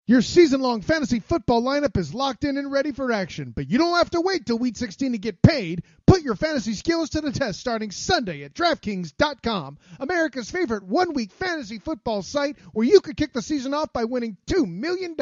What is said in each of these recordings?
Your season-long fantasy football lineup is locked in and ready for action, but you don't have to wait till Week 16 to get paid. Put your fantasy skills to the test starting Sunday at DraftKings.com, America's favorite one-week fantasy football site where you could kick the season off by winning $2 million.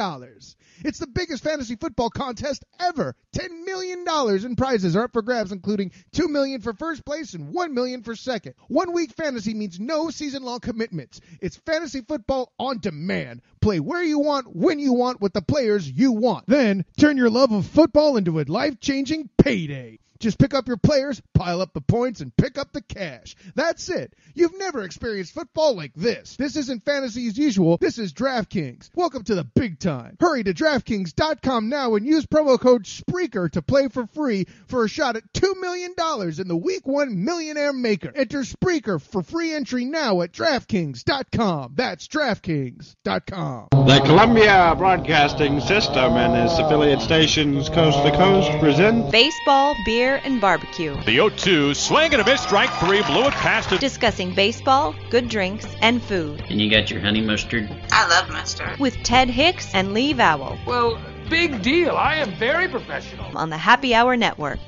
It's the biggest fantasy football contest ever. $10 million in prizes are up for grabs, including $2 million for first place and $1 million for second. One-week fantasy means no season-long commitments. It's fantasy football on demand. Play where you want, when you want, with the players you want. Then turn your love of football into a life-changing payday. Just pick up your players, pile up the points, and pick up the cash. That's it. You've never experienced football like this. This isn't fantasy as usual. This is DraftKings. Welcome to the big time. Hurry to DraftKings.com now and use promo code SPREAKER to play for free for a shot at $2 million in the Week 1 Millionaire Maker. Enter SPREAKER for free entry now at DraftKings.com. That's DraftKings.com. The Columbia Broadcasting System and its affiliate stations coast to coast present Baseball, Beer, and Barbecue. The 0-2, swing and a miss, strike three, blew it past it. Discussing baseball, good drinks, and food. And you got your honey mustard? I love mustard. With Ted Hicks and Lee Vowell. Well, big deal. I am very professional. On the Happy Hour Network.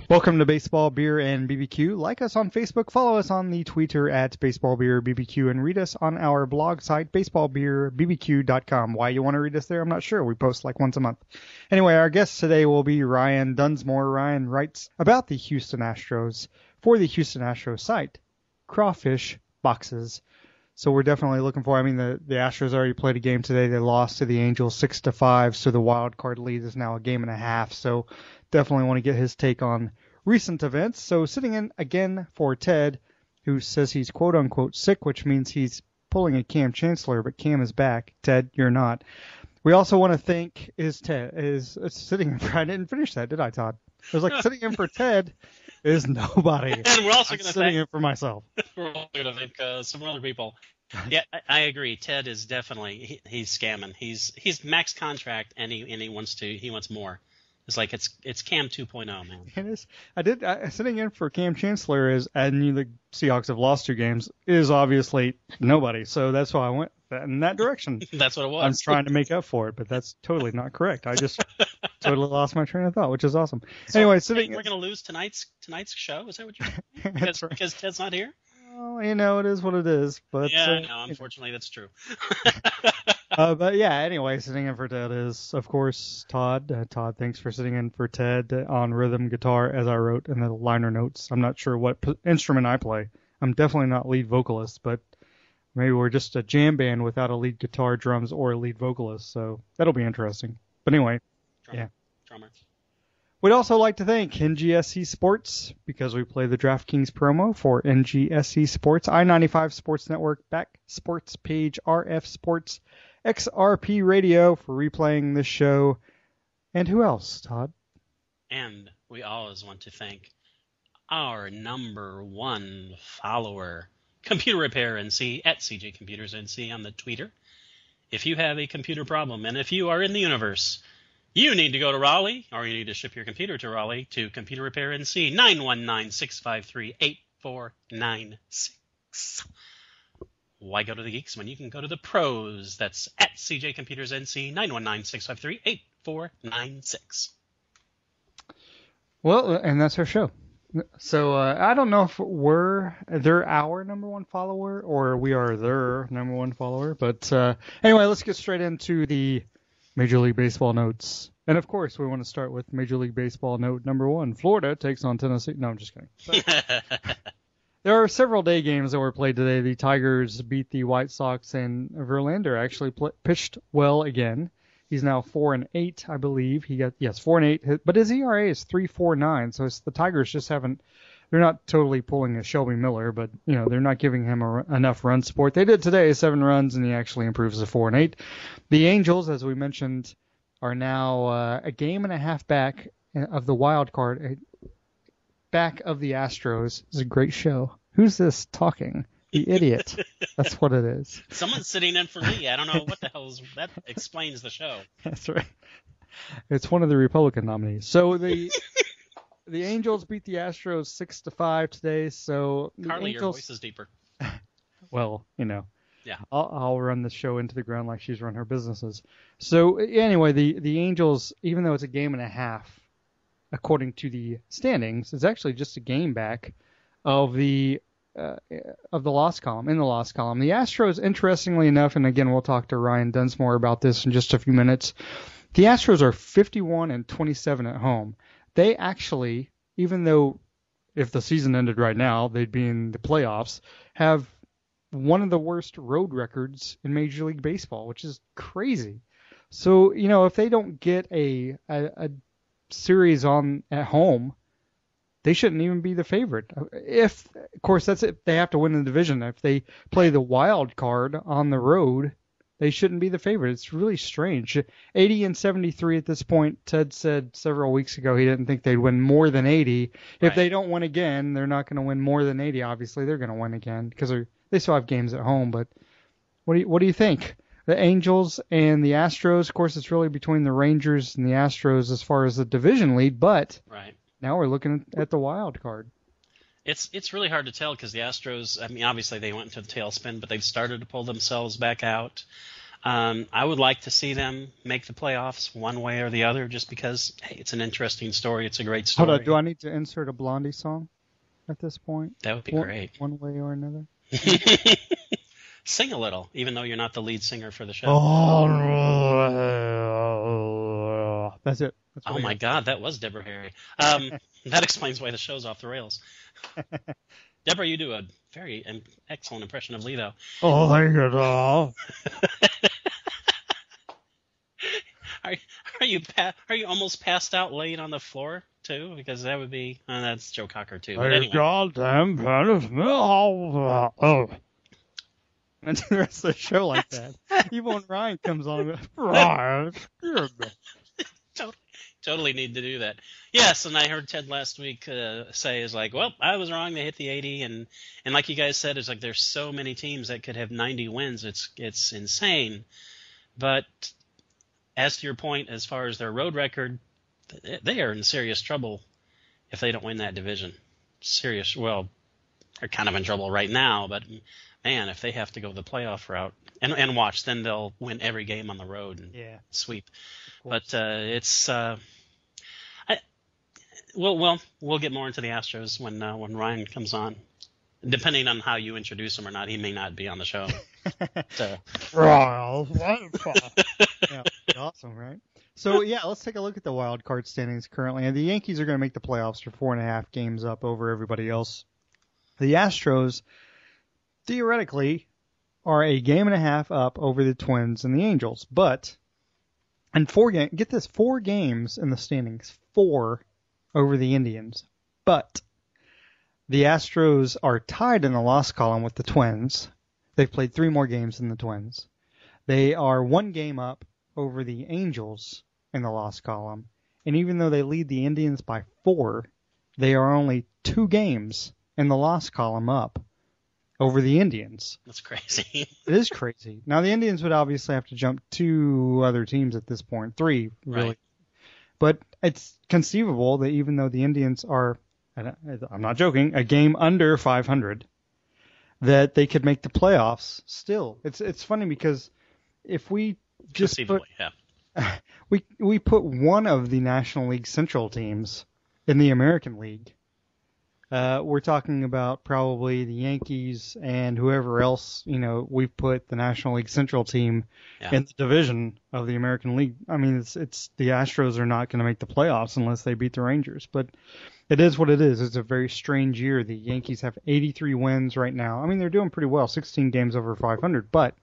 Welcome to Baseball, Beer, and BBQ. Like us on Facebook, follow us on the Twitter at Baseball, Beer, BBQ, and read us on our blog site, baseballbeerbbq.com. Why you want to read us there, I'm not sure. We post like once a month. Anyway, our guest today will be Ryan Dunsmore. Ryan writes about the Houston Astros for the Houston Astros site, Crawfish Boxes. So we're definitely looking for, the Astros already played a game today. They lost to the Angels 6-5, so the wild card lead is now a game and a half. So definitely want to get his take on recent events. So sitting in again for Ted, who says he's quote-unquote sick, which means he's pulling a Cam Chancellor, but Cam is back. Ted, you're not. We also want to thank sitting in for, I didn't finish that, did I, Todd? It was like sitting in for Ted is nobody. And we're also going to sitting in for myself. We're also going to thank some other people. Yeah, I agree. Ted is definitely he's scamming. He's max contract and he wants more. It's like it's Cam 2.0, man. It is. Sitting in for Cam Chancellor and the Seahawks have lost 2 games, is obviously nobody. So that's why I went in that direction. That's what it was. I'm trying to make up for it, but that's totally not correct. I just totally lost my train of thought, which is awesome. So anyway, we're going to lose tonig's show. Is that what you're saying? Because Ted's not here? Well, it is what it is. But yeah, no, unfortunately, that's true. But yeah, anyway, sitting in for Ted is, of course, Todd. Todd, thanks for sitting in for Ted on rhythm guitar, as I wrote in the liner notes. I'm not sure what instrument I play. I'm definitely not lead vocalist, but maybe we're just a jam band without a lead guitar, drums, or a lead vocalist. So that'll be interesting. But anyway, Drummer. We'd also like to thank NGSC Sports, because we play the DraftKings promo for NGSC Sports, I-95 Sports Network, Back Sports Page, RF Sports, XRP Radio for replaying this show. And who else, Todd? And we always want to thank our number 1 follower, Computer Repair NC at CJ Computers NC on the Twitter. If you have a computer problem and if you are in the universe, you need to go to Raleigh, or you need to ship your computer to Raleigh, to Computer Repair NC, 919-653-8496. Why go to the geeks when you can go to the pros? That's at CJ Computers NC, 919-653-8496. Well, and that's our show. So I don't know if they're our number 1 follower or we are their number 1 follower. But anyway, let's get straight into the Major League Baseball notes. And, of course, we want to start with Major League Baseball note number 1. Florida takes on Tennessee. No, I'm just kidding. There are several day games that were played today. The Tigers beat the White Sox, and Verlander actually pitched well again. He's now 4-8, I believe. 4-8. But his ERA is 3.49, so the Tigers just haven't. They're not totally pulling a Shelby Miller, but they're not giving him enough run support. They did today, 7 runs, and he actually improves to 4-8. The Angels, as we mentioned, are now a game and a half back of the wild card, back of the Astros. It's a great show. Who's this talking? The idiot. That's what it is. Someone's sitting in for me. I don't know what the hell is that. Explains the show. That's right. It's one of the Republican nominees. So the the Angels beat the Astros 6-5 today. So the Carly, Angels, your voice is deeper. well, Yeah. I'll run the show into the ground like she's run her businesses. So anyway, the Angels, even though it's a game and a half, according to the standings, it's actually just a game back of the loss column, in the loss column. The Astros, interestingly enough, and again, we'll talk to Ryan Dunsmore about this in just a few minutes, the Astros are 51-27 at home. They actually, even though if the season ended right now, they'd be in the playoffs, have one of the worst road records in Major League Baseball, which is crazy. So, if they don't get a series on at home, they shouldn't even be the favorite. Of course, that's if they have to win the division. If they play the wild card on the road, they shouldn't be the favorite. It's really strange. 80-73 at this point. Ted said several weeks ago he didn't think they'd win more than 80. If they don't win again, they're not going to win more than 80. Obviously, they're going to win again because they still have games at home. But what do you think? The Angels and the Astros. Of course, it's really between the Rangers and the Astros as far as the division lead. But now we're looking at the wild card. It's really hard to tell because the Astros, I mean, obviously they went into the tailspin, but they've started to pull themselves back out. I would like to see them make the playoffs one way or the other just because, hey, it's an interesting story. It's a great story. Hold on, do I need to insert a Blondie song at this point? That would be great. One way or another? Sing a little, even though you're not the lead singer for the show. Oh, that's it. Oh my God, that was Deborah Harry. That explains why the show's off the rails. Deborah, you do a very excellent impression of Lee, though. Oh, thank you, doll. Are you almost passed out laying on the floor too? Because that would be that's Joe Cocker too. But anyway. Goddamn and the rest of the show like that. Even when Ryan comes on, Ryan, totally need to do that. Yes, and I heard Ted last week say is like, well, I was wrong. They hit the 80, and like you guys said, it's like there's so many teams that could have 90 wins. It's insane. But as to your point, as far as their road record, they are in serious trouble if they don't win that division. Well, they're kind of in trouble right now, but man, if they have to go the playoff route and watch, then they'll win every game on the road and sweep. But it's we'll get more into the Astros when Ryan comes on. Depending on how you introduce him or not, he may not be on the show. Yeah, awesome, right? So let's take a look at the wild card standings currently. And the Yankees are going to make the playoffs. They're 4.5 games up over everybody else. The Astros theoretically are a game and a half up over the Twins and the Angels, but and 4 games in the standings, 4 over the Indians. But the Astros are tied in the loss column with the Twins. They've played 3 more games than the Twins. They are 1 game up over the Angels in the loss column. And even though they lead the Indians by 4, they are only 2 games in the loss column up over the Indians. That's crazy. It is crazy. Now, the Indians would obviously have to jump 2 other teams at this point, 3, really. Right. But it's conceivable that even though the Indians are, I'm not joking, a game under 500, that they could make the playoffs still. It's funny because if we just we put one of the National League Central teams in the American League, we're talking about probably the Yankees and whoever else, we've put the National League Central team in the division of the American League. I mean, it's the Astros are not going to make the playoffs unless they beat the Rangers, but it is what it is. It's a very strange year. The Yankees have 83 wins right now. I mean, they're doing pretty well, 16 games over 500, but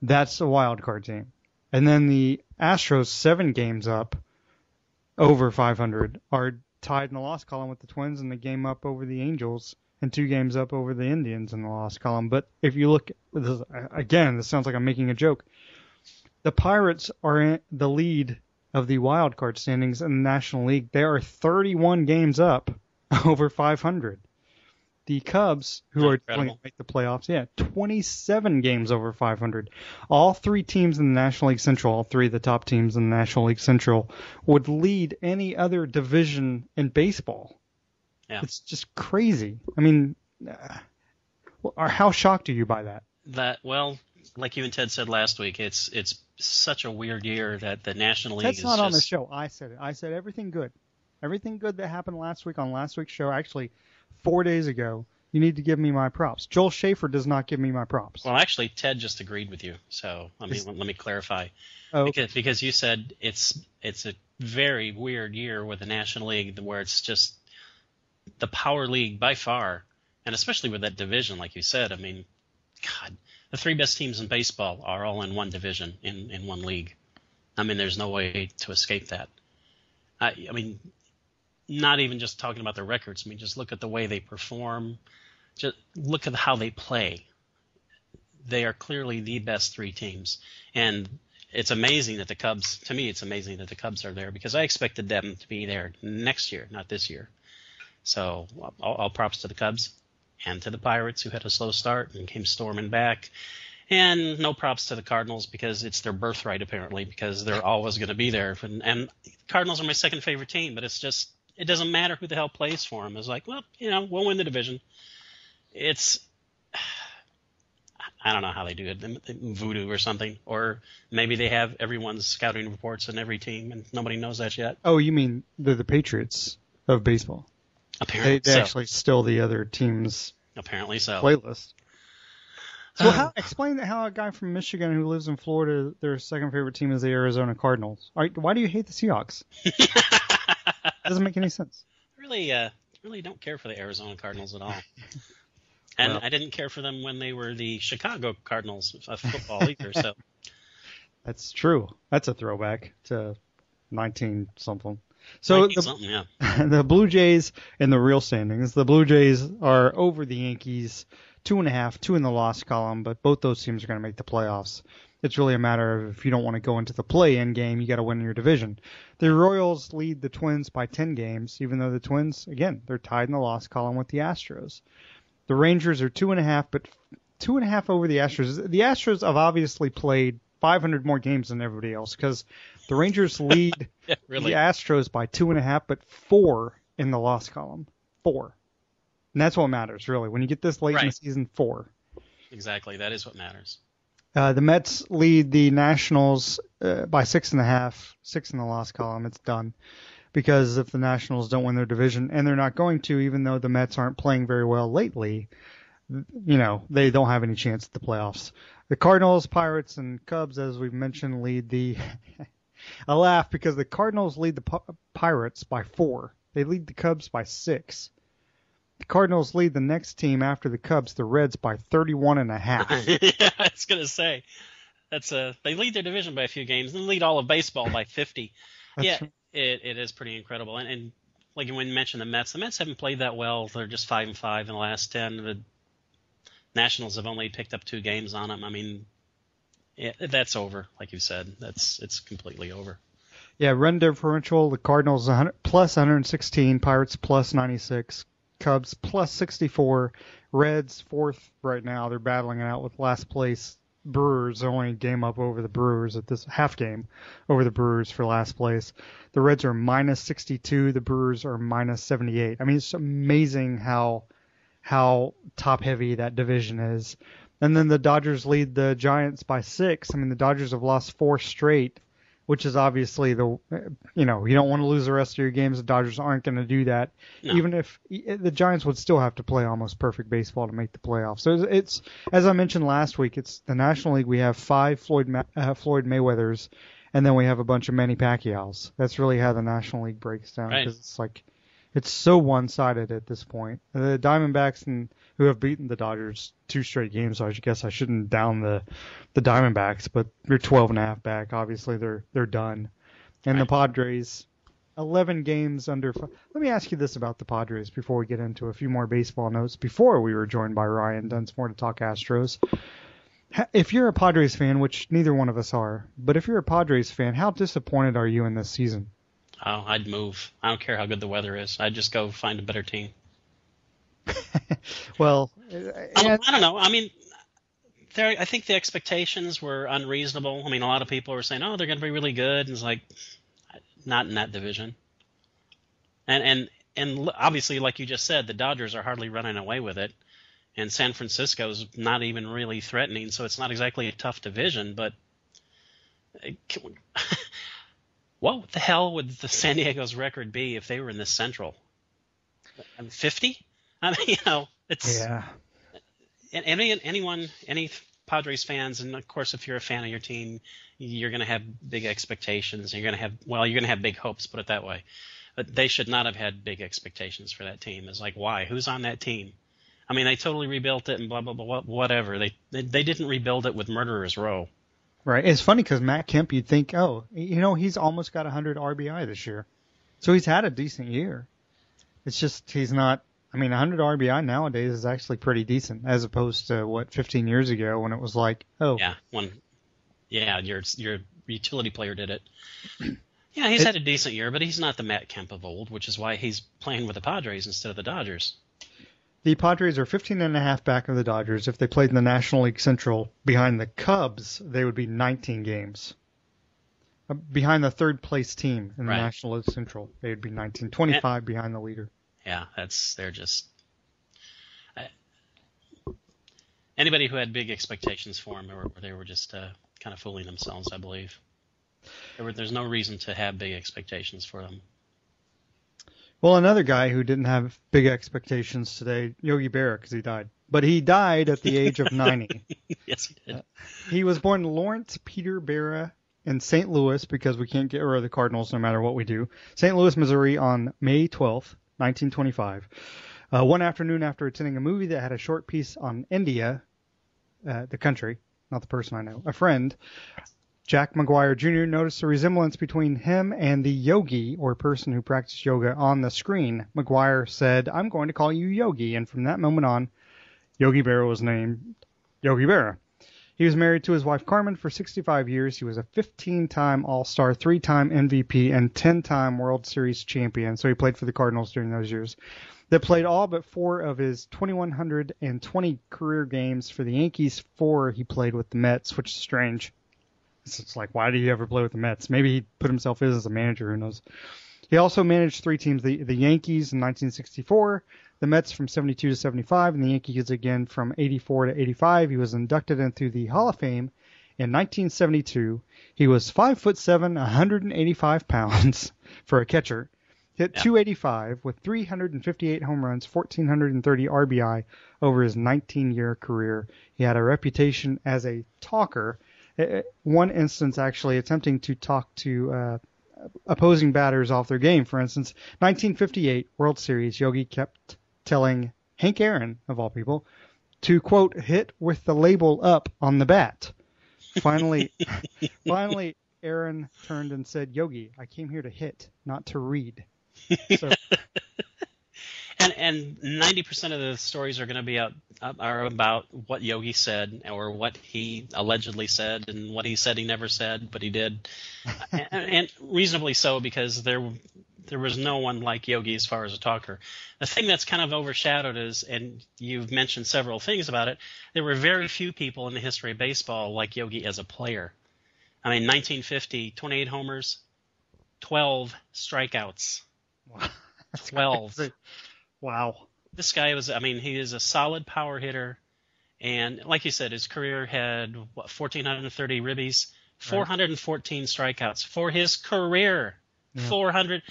that's a wild card team. And then the Astros, 7 games up over 500, are tied in the loss column with the Twins and the game up over the Angels and 2 games up over the Indians in the loss column. But if you look, again, this sounds like I'm making a joke. The Pirates are in the lead of the wild card standings in the National League. They are 31 games up over 500. The Cubs, who are going to make the playoffs, 27 games over 500. All three teams in the National League Central, all three of the top teams in the National League Central, would lead any other division in baseball. Yeah. It's just crazy. I mean, how shocked are you by that? Well, like you and Ted said last week, it's such a weird year that the National League That's is not just... on the show. I said it. I said everything good. Everything good that happened last week on last week's show, actually 4 days ago, you need to give me my props. Joel Schaefer does not give me my props. Well, actually, Ted just agreed with you. So let me clarify. Oh, okay. Because you said it's a very weird year with the National League where it's just the power league by far, and especially with that division, like you said. I mean, God, the three best teams in baseball are all in one division, in one league. I mean, there's no way to escape that. I mean, not even just talking about their records. I mean, just look at the way they perform. Just look at how they play. They are clearly the best three teams. And it's amazing that the Cubs, to me, it's amazing that the Cubs are there because I expected them to be there next year, not this year. So all props to the Cubs and to the Pirates who had a slow start and came storming back. And no props to the Cardinals because it's their birthright, apparently, because they're always going to be there. And Cardinals are my second favorite team, but it's just, it doesn't matter who the hell plays for them. It's like, well, we'll win the division. It's, I don't know how they do it, voodoo or something. Or maybe they have everyone's scouting reports on every team and nobody knows that yet. Oh, you mean they're the Patriots of baseball? Apparently they actually steal the other team's apparently so. playlist. So explain how a guy from Michigan who lives in Florida, their second favorite team is the Arizona Cardinals. All right, why do you hate the Seahawks? Doesn't make any sense. Really don't care for the Arizona Cardinals at all. And I didn't care for them when they were the Chicago Cardinals of football either. So that's true. That's a throwback to 19-something. So the Blue Jays in the real standings, the Blue Jays are over the Yankees, 2.5, 2 in the loss column, but both those teams are going to make the playoffs. It's really a matter of if you don't want to go into the play-in game, you got to win your division. The Royals lead the Twins by 10 games, even though the Twins, again, they're tied in the loss column with the Astros. The Rangers are 2.5, but 2.5 over the Astros. The Astros have obviously played 500 more games than everybody else because the Rangers lead the Astros by 2.5, but 4 in the loss column. 4. And that's what matters, really. When you get this late in the season, 4. Exactly. That is what matters. The Mets lead the Nationals by 6.5, 6 in the loss column. It's done. Because if the Nationals don't win their division, and they're not going to, even though the Mets aren't playing very well lately, they don't have any chance at the playoffs. The Cardinals, Pirates, and Cubs, as we've mentioned, lead the... I laugh because the Cardinals lead the Pirates by 4. They lead the Cubs by 6. The Cardinals lead the next team after the Cubs, the Reds, by 31.5. Yeah, I was going to say. They lead their division by a few games and lead all of baseball by 50. It is pretty incredible. And like when you mentioned the Mets haven't played that well. They're just 5-5 in the last 10. The Nationals have only picked up 2 games on them. I mean, that's over, like you said. It's completely over. Yeah, run differential, the Cardinals plus 116, Pirates plus 96, Cubs plus 64, Reds 4th right now. They're battling it out with last place. Brewers only game up over the Brewers at this half game over the Brewers for last place. The Reds are minus 62. The Brewers are minus 78. I mean, it's amazing how top heavy that division is. And then the Dodgers lead the Giants by 6. I mean, the Dodgers have lost 4 straight, which is obviously you don't want to lose the rest of your games. The Dodgers aren't going to do that. No. Even if the Giants would still have to play almost perfect baseball to make the playoffs. So it's as I mentioned last week, it's the National League. We have 5 Floyd Mayweathers, and then we have a bunch of Manny Pacquiaos. That's really how the National League breaks down because it's so one-sided at this point. The Diamondbacks who have beaten the Dodgers 2 straight games, so I guess I shouldn't down the Diamondbacks, but they're 12.5 back. Obviously, they're done. And the Padres, 11 games under. Let me ask you this about the Padres before we get into a few more baseball notes. Before we were joined by Ryan Dunsmore to talk Astros. If you're a Padres fan, which neither one of us are, but if you're a Padres fan, how disappointed are you in this season? Oh, I'd move. I don't care how good the weather is. I'd just go find a better team. Well, I don't know. I mean, I think the expectations were unreasonable. I mean, a lot of people were saying, "Oh, they're going to be really good," and it's like, not in that division. And obviously, like you just said, the Dodgers are hardly running away with it, and San Francisco's not even really threatening. So it's not exactly a tough division. But what the hell would the San Diego's record be if they were in the Central? 50? I mean, it's any Padres fans, and of course, if you're a fan of your team, you're going to have big expectations. You're going to have big hopes, put it that way. But they should not have had big expectations for that team. It's like, why? Who's on that team? I mean, they totally rebuilt it and blah blah blah, whatever. They didn't rebuild it with Murderers Row. Right. It's funny because Matt Kemp, you'd think, he's almost got 100 RBI this year, so he's had a decent year. It's just he's not. I mean, 100 RBI nowadays is actually pretty decent, as opposed to 15 years ago when it was like, your utility player did it. Yeah, he's had a decent year, but he's not the Matt Kemp of old, which is why he's playing with the Padres instead of the Dodgers. The Padres are 15.5 back of the Dodgers. If they played in the National League Central behind the Cubs, they would be 19 games. Behind the third place team in the National League Central, they would be 19. 25 behind the leader. Yeah, they're just anybody who had big expectations for him, they were just kind of fooling themselves, I believe. There's no reason to have big expectations for them. Well, another guy who didn't have big expectations today, Yogi Berra, because he died. But he died at the age of 90. Yes, he did. He was born Lawrence Peter Berra in St. Louis, because we can't get rid of the Cardinals no matter what we do. St. Louis, Missouri on May 12th, 1925. One afternoon after attending a movie that had a short piece on India, the country, not the person I know, a friend, Jack McGuire Jr. noticed a resemblance between him and the yogi, or person who practiced yoga, on the screen. McGuire said, "I'm going to call you Yogi," and from that moment on, Yogi Berra was named Yogi Berra. He was married to his wife Carmen for 65 years. He was a 15-time All-Star, 3-time MVP, and 10-time World Series champion. So he played for the Cardinals during those years. They played all but 4 of his 2,120 career games for the Yankees. 4 he played with the Mets, which is strange. It's like, why did he ever play with the Mets? Maybe he put himself in as a manager, who knows. He also managed 3 teams, the Yankees in 1964, the Mets from 72 to 75, and the Yankees again from 84 to 85. He was inducted into the Hall of Fame in 1972. He was 5'7", 185 pounds for a catcher. Hit .285 with 358 home runs, 1,430 RBI over his 19-year career. He had a reputation as a talker. One instance actually attempting to talk to opposing batters off their game. For instance, 1958 World Series, Yogi kept telling Hank Aaron, of all people, to, quote, hit with the label up on the bat. Finally, Aaron turned and said, "Yogi, I came here to hit, not to read." So, and 90% of the stories are going to be are about what Yogi said, or what he allegedly said, and what he said he never said, but he did, and reasonably so, because there was no one like Yogi as far as a talker. The thing that's kind of overshadowed is, and you've mentioned several things about it, there were very few people in the history of baseball like Yogi as a player. I mean, 1950, 28 homers, 12 strikeouts. Wow. 12. Wow. This guy he is a solid power hitter. And like you said, his career had, 1,430 ribbies, 414 strikeouts for his career. Yeah. 400.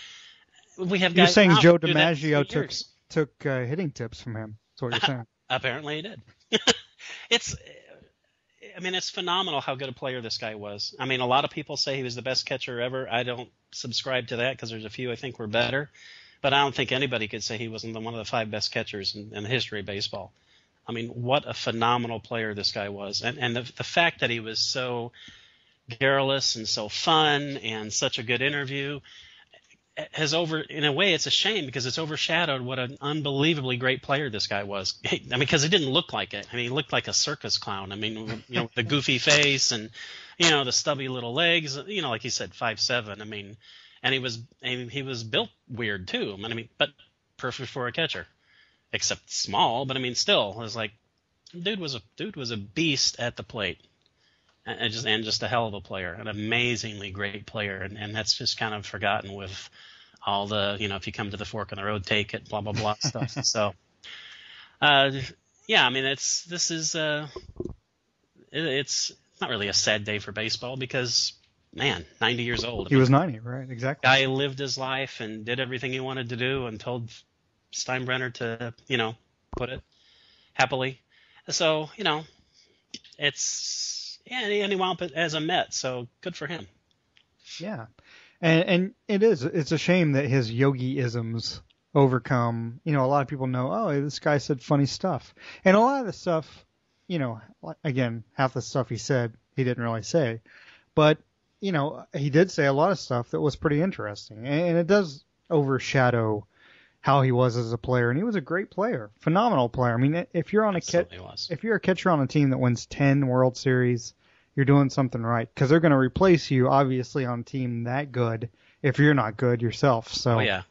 We have guys. You're saying Joe DiMaggio took hitting tips from him. That's what you're saying. Apparently he did. It's phenomenal how good a player this guy was. I mean, a lot of people say he was the best catcher ever. I don't subscribe to that, because there's a few I think were better. But I don't think anybody could say he wasn't one of the 5 best catchers in the history of baseball. I mean, what a phenomenal player this guy was. And the fact that he was so garrulous and so fun and such a good interview in a way, it's a shame, because it's overshadowed what an unbelievably great player this guy was. Because he didn't look like it. I mean, he looked like a circus clown. I mean, the goofy face and, the stubby little legs, like you said, 5'7". I mean, and he was built weird too. I mean, but perfect for a catcher. except small. But I mean, still, it was like, dude was a beast at the plate, and just a hell of a player, an amazingly great player, and that's just kind of forgotten with all the, if you come to the fork in the road, take it, blah blah blah stuff. So, yeah, I mean, it's not really a sad day for baseball because, man, 90 years old. He was 90, right? Exactly. Guy lived his life and did everything he wanted to do and told Steinbrenner to, put it happily. So, it's, and he wound up as a Met, so good for him. Yeah. And it's a shame that his yogi-isms overcome, a lot of people know, oh, this guy said funny stuff. And a lot of the stuff, again, half the stuff he said, he didn't really say. But, he did say a lot of stuff that was pretty interesting. And it does overshadow how he was as a player. And he was a great player, phenomenal player. I mean, if you're if you're a catcher on a team that wins 10 World Series, you're doing something right. Because they're going to replace you, obviously, on a team that good if you're not good yourself. So. Oh, yeah.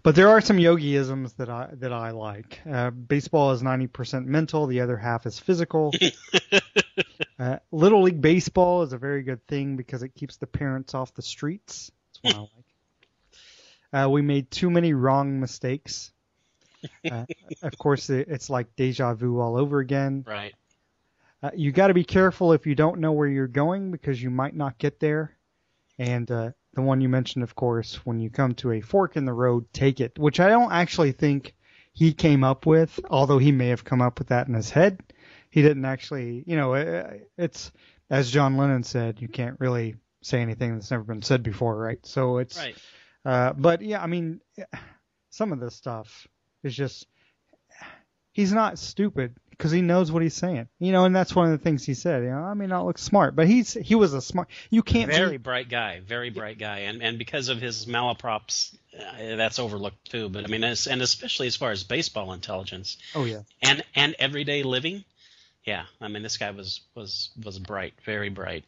But there are some yogi-isms that I like. Baseball is 90% mental, the other half is physical. Little League Baseball is a very good thing because it keeps the parents off the streets. That's what I like. We made too many wrong mistakes. Of course, it's like deja vu all over again. Right. You got to be careful if you don't know where you're going because you might not get there. And the one you mentioned, of course, when you come to a fork in the road, take it, which I don't actually think he came up with, although he may have come up with that in his head. He didn't actually, it's, as John Lennon said, you can't really say anything that's never been said before, right? So it's, right. But yeah, I mean, some of this stuff is just, he's not stupid because he knows what he's saying, and that's one of the things he said. I may not look smart, but he was a smart. You can't very bright guy, and because of his malaprops, that's overlooked too. But I mean, and especially as far as baseball intelligence. Oh yeah. And everyday living, yeah. I mean, this guy was bright, very bright.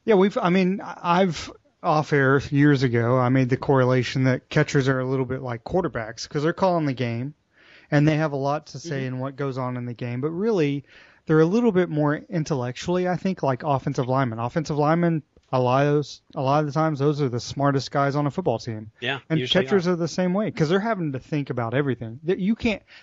Yeah, I've off air years ago, I made the correlation that catchers are a little bit like quarterbacks because they're calling the game. And they have a lot to say in what goes on in the game, but really, they're a little bit more intellectually, I think, like offensive linemen. Offensive linemen, a lot of the times, those are the smartest guys on a football team. Yeah, and catchers are the same way because they're having to think about everything.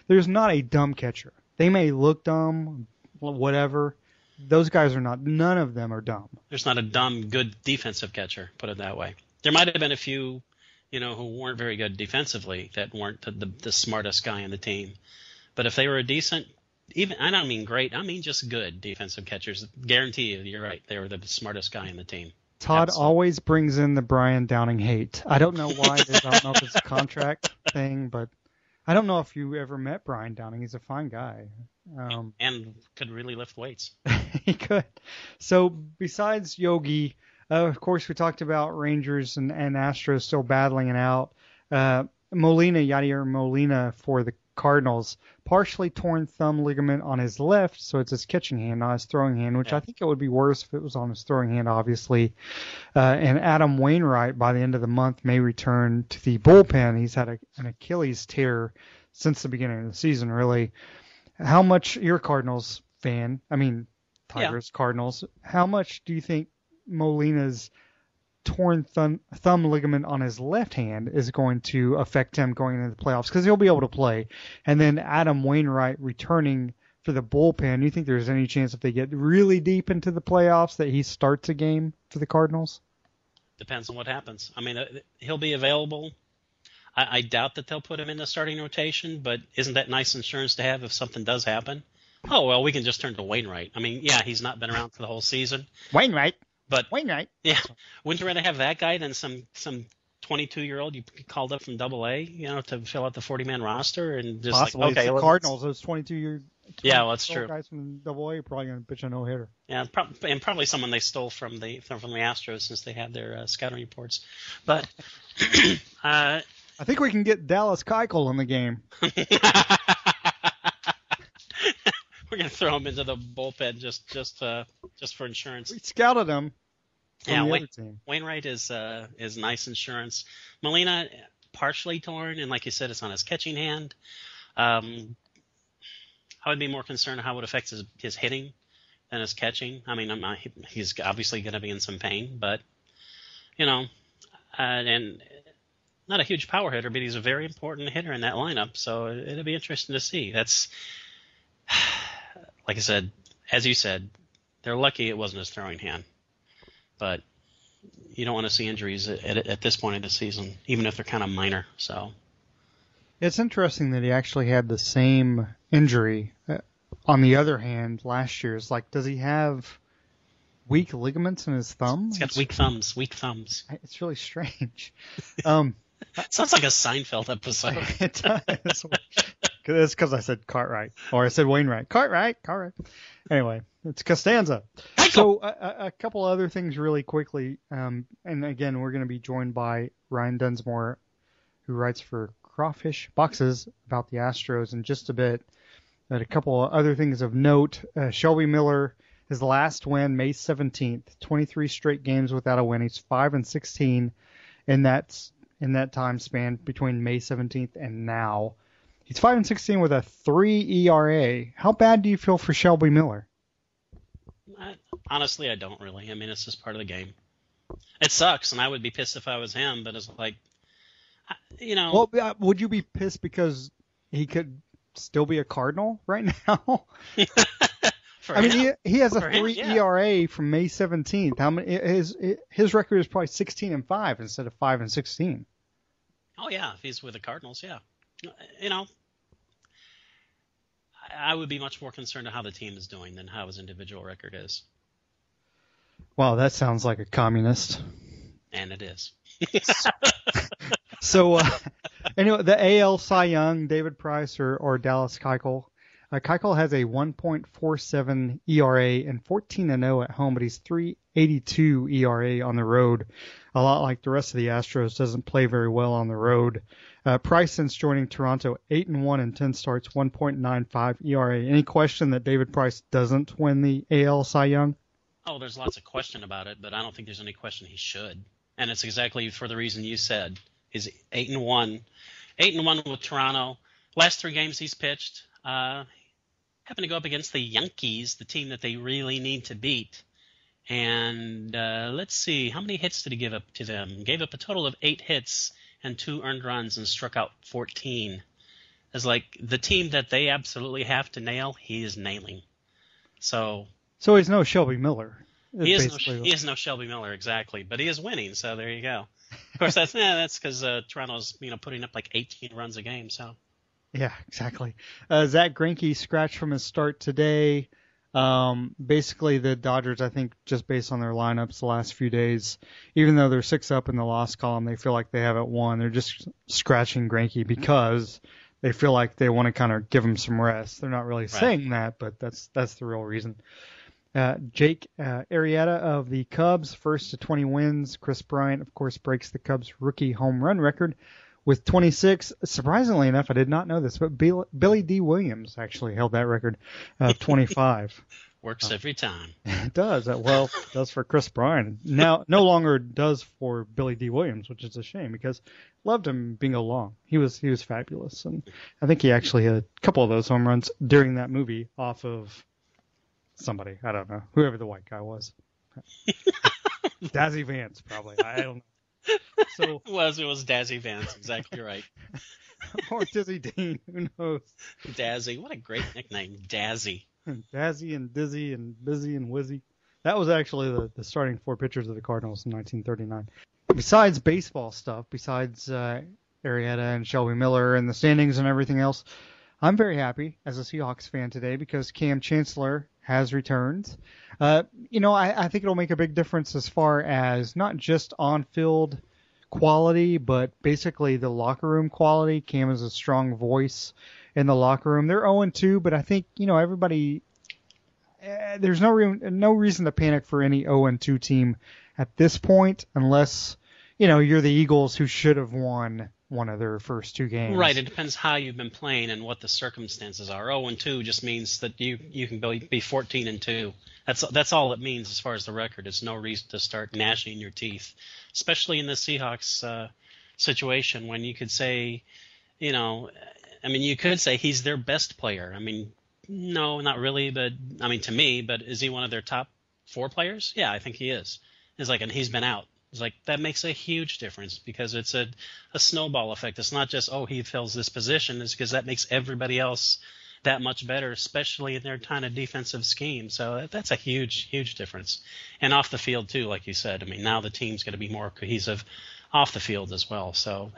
There's not a dumb catcher. They may look dumb, whatever. Those guys are not. None of them are dumb. There's not a dumb, good defensive catcher. Put it that way. There might have been a few. Who weren't very good defensively, that weren't the smartest guy on the team. But if they were a decent, I don't mean great, I mean just good defensive catchers, guarantee you're right, they were the smartest guy on the team. Todd always brings in the Brian Downing hate. I don't know why. I don't know if it's a contract thing, but I don't know if you ever met Brian Downing. He's a fine guy. And could really lift weights. He could. So besides Yogi, of course, we talked about Rangers and Astros still battling it out. Yadier Molina for the Cardinals, partially torn thumb ligament on his left, so it's his catching hand, not his throwing hand, which I think it would be worse if it was on his throwing hand, obviously. And Adam Wainwright, by the end of the month, may return to the bullpen. He's had an Achilles tear since the beginning of the season, really. How much, you're a Cardinals fan, Tigers, Cardinals, how much do you think Molina's torn thumb ligament on his left hand is going to affect him going into the playoffs? Because he'll be able to play. And then Adam Wainwright returning for the bullpen. Do you think there's any chance if they get really deep into the playoffs that he starts a game for the Cardinals? Depends on what happens. I mean, he'll be available. I doubt that they'll put him in the starting rotation, but isn't that nice insurance to have if something does happen? Oh, well, we can just turn to Wainwright. I mean, yeah, he's not been around for the whole season. Wainwright. But Wainwright. Yeah, wouldn't you rather have that guy than some 22-year-old you called up from Double-A, to fill out the 40-man roster and just possibly. Like, okay, the Cardinals, those 22-year. Yeah, well, that's true. Guys from Double-A are probably going to pitch a no-hitter. Yeah, and probably someone they stole from the Astros since they had their scouting reports. But I think we can get Dallas Keuchel in the game. We're gonna throw him into the bullpen just for insurance. We scouted him. Yeah, Wainwright is nice insurance. Molina partially torn, and like you said, it's on his catching hand. I would be more concerned how it affects his hitting than his catching. I mean, he's obviously going to be in some pain, but, and not a huge power hitter, but he's a very important hitter in that lineup, so it'll be interesting to see. That's, like I said, as you said, they're lucky it wasn't his throwing hand. But you don't want to see injuries at this point in the season, even if they're kind of minor. So it's interesting that he actually had the same injury. On the other hand, last year, it's like, does he have weak ligaments in his thumb? He's got weak thumbs. Weak thumbs. It's really strange. Sounds like a Seinfeld episode. It does. It's because I said Cartwright, or I said Wainwright. Cartwright. Anyway, it's Costanza. So a couple other things really quickly. And again, we're going to be joined by Ryan Dunsmore, who writes for Crawfish Boxes about the Astros in just a bit. But a couple of other things of note. Shelby Miller, his last win, May 17th, 23 straight games without a win. He's 5-16 in that time span between May 17th and now. He's 5-16 with a 3 ERA. How bad do you feel for Shelby Miller? Honestly, I don't really. I mean, it's just part of the game. It sucks, and I would be pissed if I was him, but it's like, Well, would you be pissed because he could still be a Cardinal right now? He has a 3 ERA from May 17th. How many? His record is probably 16-5 instead of 5-16. Oh yeah, if he's with the Cardinals, yeah. I would be much more concerned with how the team is doing than how his individual record is. Wow, that sounds like a communist. And it is. So, anyway, the AL Cy Young, David Price or Dallas Keuchel. Keuchel has a 1.47 ERA and 14-0 at home, but he's 3.82 ERA on the road. A lot like the rest of the Astros, doesn't play very well on the road. Price, since joining Toronto, 8-1 in 10 starts, 1.95 ERA. Any question that David Price doesn't win the AL Cy Young? Oh, there's lots of question about it, but I don't think there's any question he should. And it's exactly for the reason you said. He's 8-1. 8-1 with Toronto. Last 3 games he's pitched. Happened to go up against the Yankees, the team that they really need to beat. And let's see, how many hits did he give up to them? Gave up a total of 8 hits and 2 earned runs and struck out 14. It's like the team that they absolutely have to nail, he is nailing. So he's no Shelby Miller. He is no Shelby Miller, exactly. But he is winning, so there you go. Of course, that's because Toronto's putting up like 18 runs a game. So. Yeah, exactly. Zach Greinke scratched from his start today. Basically, the Dodgers, I think, just based on their lineups the last few days, even though they're 6 up in the loss column, they feel like they haven't won. They're just scratching Greinke because they feel like they want to kind of give him some rest. They're not really saying that, but that's the real reason. Jake Arrieta of the Cubs, first to 20 wins. Chris Bryant, of course, breaks the Cubs' rookie home run record with 26. Surprisingly enough, I did not know this, but Billy D. Williams actually held that record of 25. Works every time. It does. Well, it does for Chris Bryant. Now, no longer does for Billy D. Williams, which is a shame because loved him being along. He was fabulous. And I think he actually had a couple of those home runs during that movie off of somebody. I don't know. Whoever the white guy was. Dazzy Vance, probably. I don't know. So it was Dazzy Vance, exactly right. Or Dizzy Dean, who knows? Dazzy, what a great nickname, Dazzy. Dazzy and Dizzy and Busy and Wizzy. That was actually the starting 4 pitchers of the Cardinals in 1939. Besides baseball stuff, besides Arrieta and Shelby Miller and the standings and everything else, I'm very happy as a Seahawks fan today because Cam Chancellor has returned. I think it'll make a big difference as far as not just on-field quality, but basically the locker room quality. Cam is a strong voice in the locker room. They're 0-2, but I think, everybody, there's no reason to panic for any 0-2 team at this point unless, you're the Eagles who should have won one of their first 2 games. Right. It depends how you've been playing and what the circumstances are. 0-2 just means that you can be 14-2. That's all it means as far as the record. It's no reason to start gnashing your teeth, especially in the Seahawks situation when you could say, I mean, you could say he's their best player. I mean, no, not really, but I mean, to me, but is he one of their top 4 players? Yeah, I think he is. It's like, and he's been out. It's like, that makes a huge difference because it's a snowball effect. It's not just, oh, he fills this position. It's because that makes everybody else that much better, especially in their kind of defensive scheme. So that's a huge, huge difference. And off the field, too, like you said. I mean, now the team's going to be more cohesive off the field as well. So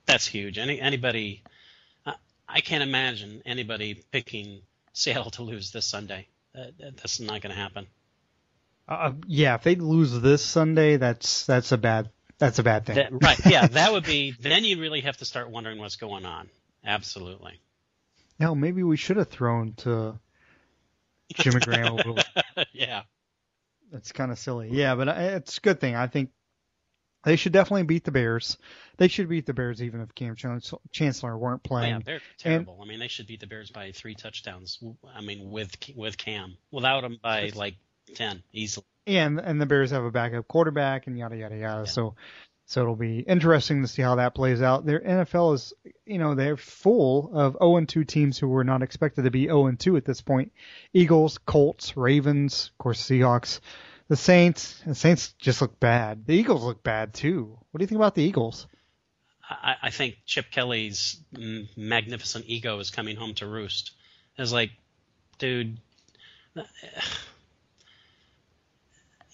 that's huge. Anybody, I can't imagine anybody picking Seattle to lose this Sunday. That's not going to happen. Yeah, if they lose this Sunday, that's a bad thing. Right? Yeah, that would be. Then you really have to start wondering what's going on. Absolutely. No, maybe we should have thrown to Jimmy Graham a little. Yeah. That's kind of silly. Yeah, but it's a good thing. I think they should definitely beat the Bears. They should beat the Bears even if Cam Chancellor weren't playing. Yeah, they're terrible. I mean, they should beat the Bears by 3 touchdowns. I mean, with Cam. Without him by like 10 easily. Yeah, and the Bears have a backup quarterback and yada yada yada. Yeah. So it'll be interesting to see how that plays out. Their NFL is, they're full of 0-2 teams who were not expected to be 0-2 at this point. Eagles, Colts, Ravens, of course Seahawks. The Saints just look bad. The Eagles look bad too. What do you think about the Eagles? I think Chip Kelly's magnificent ego is coming home to roost. It's like, dude,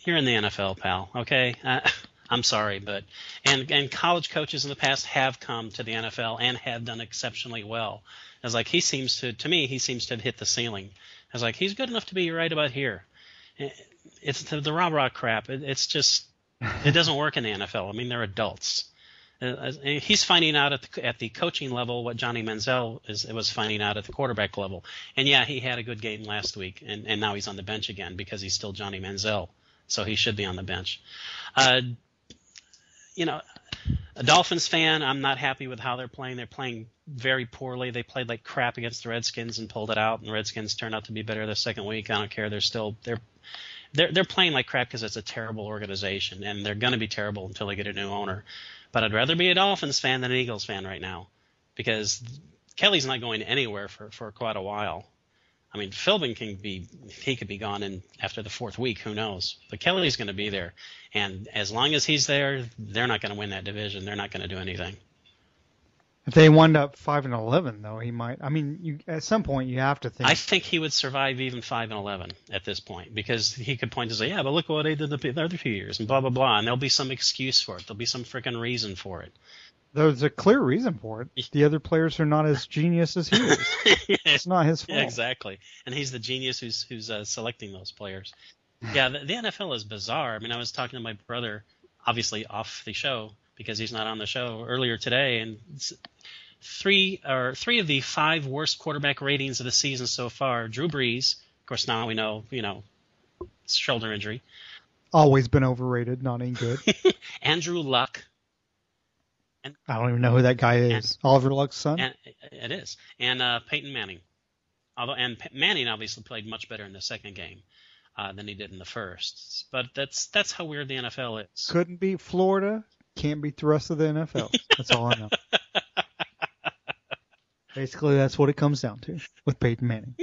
you're in the NFL, pal, okay? I'm sorry, but and college coaches in the past have come to the NFL and have done exceptionally well. It's like he seems to have hit the ceiling. It's like he's good enough to be right about here. It's the rah-rah crap. It's just it doesn't work in the NFL. I mean, they're adults. He's finding out at the coaching level what Johnny Manziel was finding out at the quarterback level. And yeah, he had a good game last week, and now he's on the bench again because he's still Johnny Manziel, so he should be on the bench. A Dolphins fan, I'm not happy with how they're playing. They're playing very poorly. They played like crap against the Redskins and pulled it out, and the Redskins turned out to be better the second week. I don't care. They're playing like crap because it's a terrible organization, and they're going to be terrible until they get a new owner. But I'd rather be a Dolphins fan than an Eagles fan right now because Kelly's not going anywhere for quite a while. I mean, Philbin could be gone after the 4th week. Who knows? But Kelly's going to be there, and as long as he's there, they're not going to win that division. They're not going to do anything. If they wind up 5-11, though, he might. I mean, at some point you have to think. I think he would survive even 5-11 at this point because he could point to say, "Yeah, but look what they did the other few years," and blah blah blah, and there'll be some excuse for it. There'll be some freaking reason for it. There's a clear reason for it. The other players are not as genius as he is. It's not his fault. Yeah, exactly. And he's the genius who's selecting those players. Yeah, the NFL is bizarre. I mean, I was talking to my brother, obviously off the show because he's not on the show earlier today, and three of the 5 worst quarterback ratings of the season so far. Drew Brees, of course, now we know, shoulder injury. Always been overrated, not any good. Andrew Luck. I don't even know who that guy is. Oliver Luck's son? It is. And Peyton Manning. Manning obviously played much better in the second game than he did in the first. But that's how weird the NFL is. Couldn't beat Florida, can't beat the rest of the NFL. That's all I know. Basically, that's what it comes down to with Peyton Manning.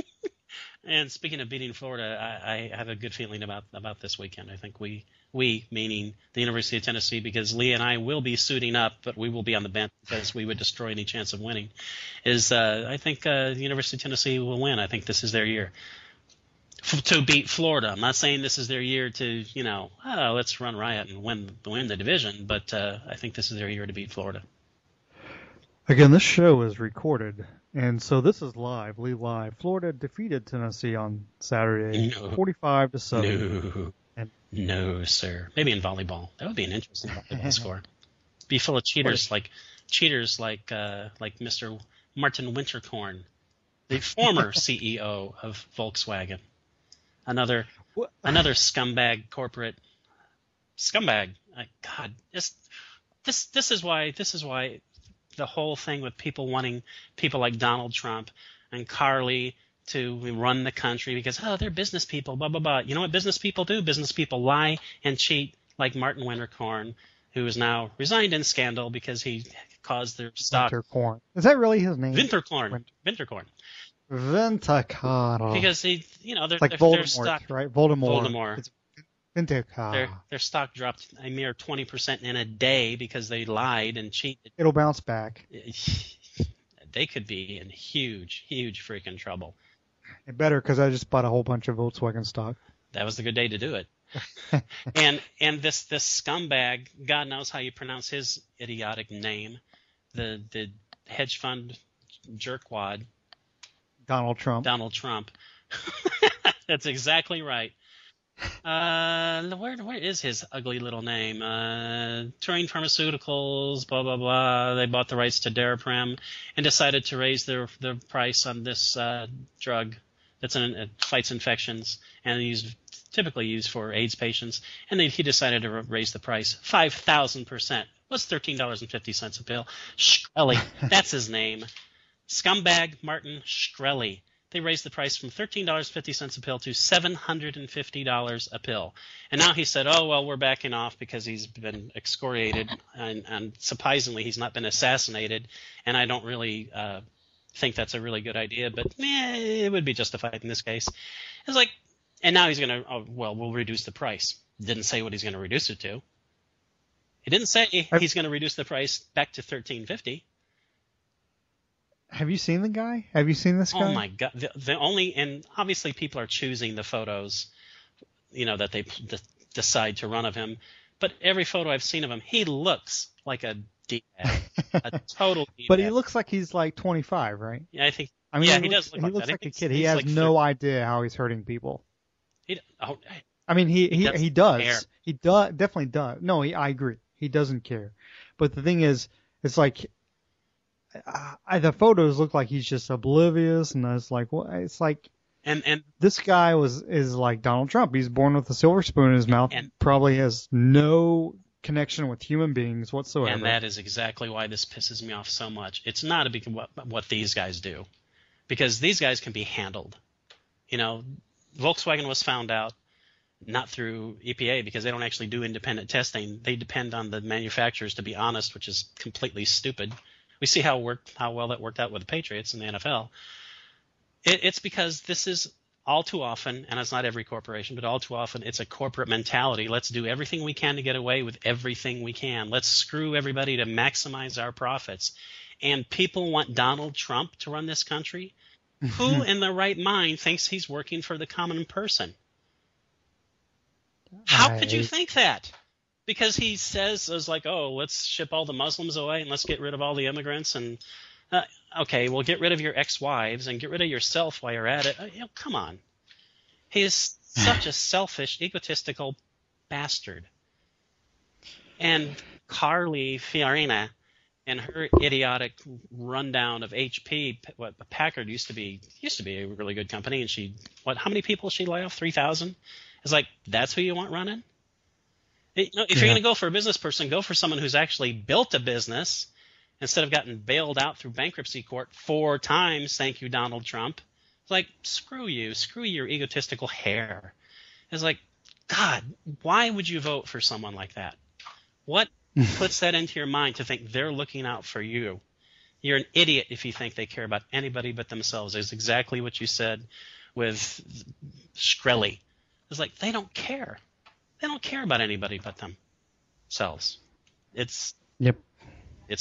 And speaking of beating Florida, I have a good feeling about this weekend. I think we meaning the University of Tennessee, because Lee and I will be suiting up, but we will be on the bench because we would destroy any chance of winning. I think the University of Tennessee will win. I think this is their year to beat Florida. I'm not saying this is their year to let's run riot and win the division, but I think this is their year to beat Florida. Again, this show is recorded, and so this is live. Florida defeated Tennessee on Saturday, 45-7. No, sir. Maybe in volleyball. That would be an interesting volleyball score. Be full of cheaters like Mr. Martin Winterkorn, the former CEO of Volkswagen. Another scumbag corporate scumbag. God, this is why the whole thing with people wanting people like Donald Trump and Carly to run the country because, they're business people, blah, blah, blah. You know what business people do? Business people lie and cheat like Martin Winterkorn who is now resigned in scandal because he caused their stock. Winterkorn. Is that really his name? Winterkorn. Winterkorn. Because he, It's like their Voldemort, stock, right? Voldemort. Voldemort. It's Winterkorn. Their stock dropped a mere 20% in a day because they lied and cheated. It'll bounce back. They could be in huge, huge freaking trouble. It better, because I just bought a whole bunch of Volkswagen stock. That was the good day to do it. and this scumbag, God knows how you pronounce his idiotic name, the hedge fund jerkwad, Donald Trump. That's exactly right. Where is his ugly little name? Turing Pharmaceuticals, blah blah blah. They bought the rights to Daraprim and decided to raise their price on this drug that's fights infections and typically used for AIDS patients. And he decided to raise the price 5,000%. What's $13.50 a pill? Shkreli, that's his name. Scumbag Martin Shkreli. They raised the price from $13.50 a pill to $750 a pill. And now he said, oh, well, we're backing off because he's been excoriated and surprisingly he's not been assassinated. And I don't really think that's a really good idea, but it would be justified in this case. It's like, and now he's going to, we'll reduce the price. Didn't say what he's going to reduce it to. He didn't say he's going to reduce the price back to $13.50. Have you seen the guy? Have you seen this guy? Oh my God! And obviously people are choosing the photos, that they decide to run of him. But every photo I've seen of him, he looks like a D-bag, a total D-bag. But he looks like he's like 25, right? Yeah, I think. I mean, he does look like that. He looks like a kid. He He's has like no idea how he's hurting people. He does. Care. He definitely does. No, I agree. He doesn't care. But the thing is, it's like. The photos look like he's just oblivious, and I was like, well, it's like, and this guy is like Donald Trump. He's born with a silver spoon in his mouth, and probably has no connection with human beings whatsoever. And that is exactly why this pisses me off so much. It's not what these guys do, because these guys can be handled. Volkswagen was found out not through EPA because they don't actually do independent testing. They depend on the manufacturers, to be honest, which is completely stupid. We see how well that worked out with the Patriots in the NFL. It's because this is all too often, and it's not every corporation, but all too often, it's a corporate mentality. Let's do everything we can to get away with everything we can. Let's screw everybody to maximize our profits. And people want Donald Trump to run this country? Who in their right mind thinks he's working for the common person? How could you think that? Because he says, let's ship all the Muslims away and let's get rid of all the immigrants. And, okay, well, get rid of your ex-wives and get rid of yourself while you're at it. Come on. He is such a selfish, egotistical bastard. And Carly Fiorina and her idiotic rundown of HP, what Packard used to be a really good company. And how many people she lay off? 3,000? It's like, that's who you want running? If you're going to go for a business person, go for someone who's actually built a business instead of gotten bailed out through bankruptcy court 4 times. Thank you, Donald Trump. It's like, screw you. Screw your egotistical hair. It's like, God, why would you vote for someone like that? What puts that into your mind to think they're looking out for you? You're an idiot if you think they care about anybody but themselves. It's exactly what you said with Shkreli. It's like, they don't care. They don't care about anybody but themselves. It's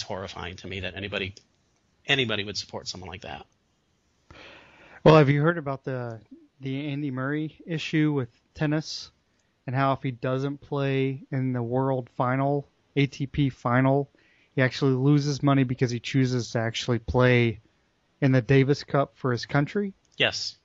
horrifying to me that anybody would support someone like that. Well, have you heard about the Andy Murray issue with tennis and how if he doesn't play in the World Final, ATP Final, he actually loses money because he chooses to actually play in the Davis Cup for his country? Yes.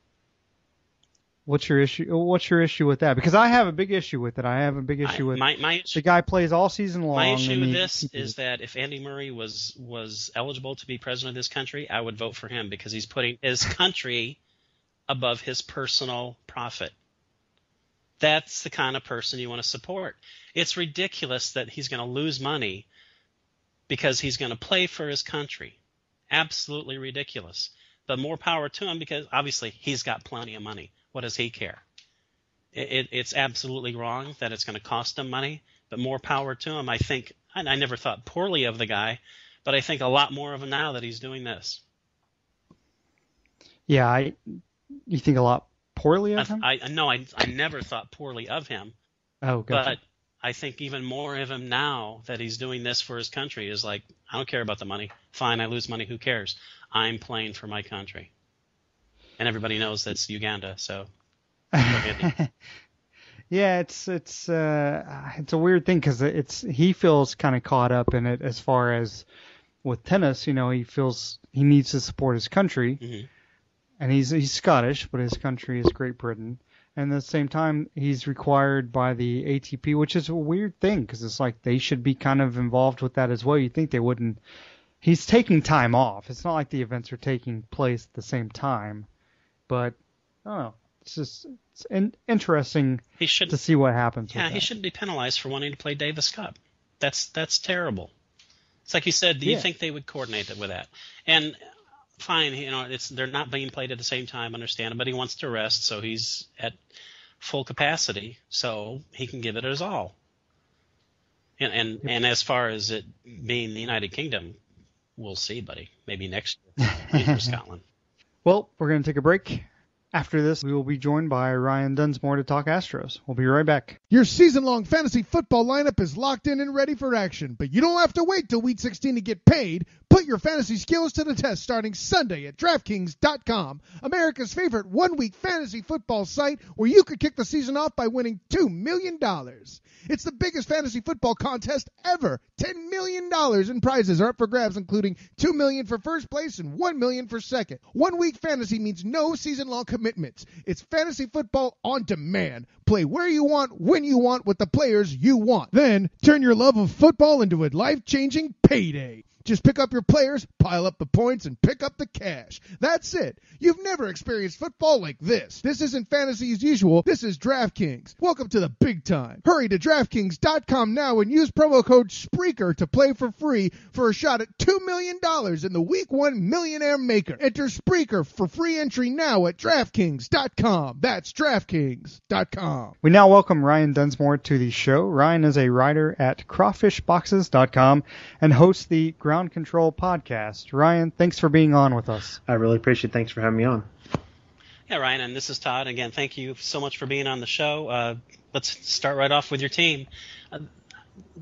What's your issue with that? Because I have a big issue with it. I have a big issue with the guy plays all season long. My issue with this is that if Andy Murray was eligible to be president of this country, I would vote for him because he's putting his country above his personal profit. That's the kind of person you want to support. It's ridiculous that he's going to lose money because he's going to play for his country. Absolutely ridiculous. But more power to him because obviously he's got plenty of money. What does he care? It's absolutely wrong that it's going to cost him money but more power to him. I think I never thought poorly of the guy, but I think a lot more of him now that he's doing this. Yeah, you think a lot poorly of him? I never thought poorly of him. Oh, gotcha. But I think even more of him now that he's doing this for his country is like, I don't care about the money. Fine, I lose money. Who cares? I'm playing for my country. And everybody knows that's Uganda, so go ahead. Yeah, it's a weird thing because he feels kind of caught up in it as far as with tennis. He feels he needs to support his country, Mm-hmm. and he's Scottish, but his country is Great Britain. And at the same time, he's required by the ATP, which is a weird thing because it's like they should be kind of involved with that as well. You'd think they wouldn't. He's taking time off. It's not like the events are taking place at the same time, but I don't know. It's interesting to see what happens. Yeah, with he that. shouldn't be penalized for wanting to play Davis Cup. That's terrible. It's like you said. Do you think they would coordinate it with that? And fine, they're not being played at the same time. Understand, but he wants to rest, so he's at full capacity, so he can give it his all. And as far as it being the United Kingdom, we'll see, buddy. Maybe next year for Scotland. Well, we're going to take a break. After this, we will be joined by Ryan Dunsmore to talk Astros. We'll be right back. Your season-long fantasy football lineup is locked in and ready for action, but you don't have to wait till Week 16 to get paid. Put your fantasy skills to the test starting Sunday at DraftKings.com, America's favorite one-week fantasy football site where you could kick the season off by winning $2 million. It's the biggest fantasy football contest ever. $10 million in prizes are up for grabs, including $2 million for first place and $1 million for second. 1 week fantasy means no season-long commitments. It's fantasy football on demand. Play where you want, when you want, with the players you want. Then turn your love of football into a life-changing payday. Just pick up your players, pile up the points, and pick up the cash. That's it. You've never experienced football like this. This isn't fantasy as usual. This is DraftKings. Welcome to the big time. Hurry to DraftKings.com now and use promo code SPREAKER to play for free for a shot at $2 million in the Week 1 Millionaire Maker. Enter SPREAKER for free entry now at DraftKings.com. That's DraftKings.com. We now welcome Ryan Dunsmore to the show. Ryan is a writer at crawfishboxes.com and hosts the Ground Control podcast. Ryan, thanks for being on with us. I really appreciate it. Thanks for having me on. Yeah, Ryan, and this is Todd. Again, thank you so much for being on the show. Let's start right off with your team.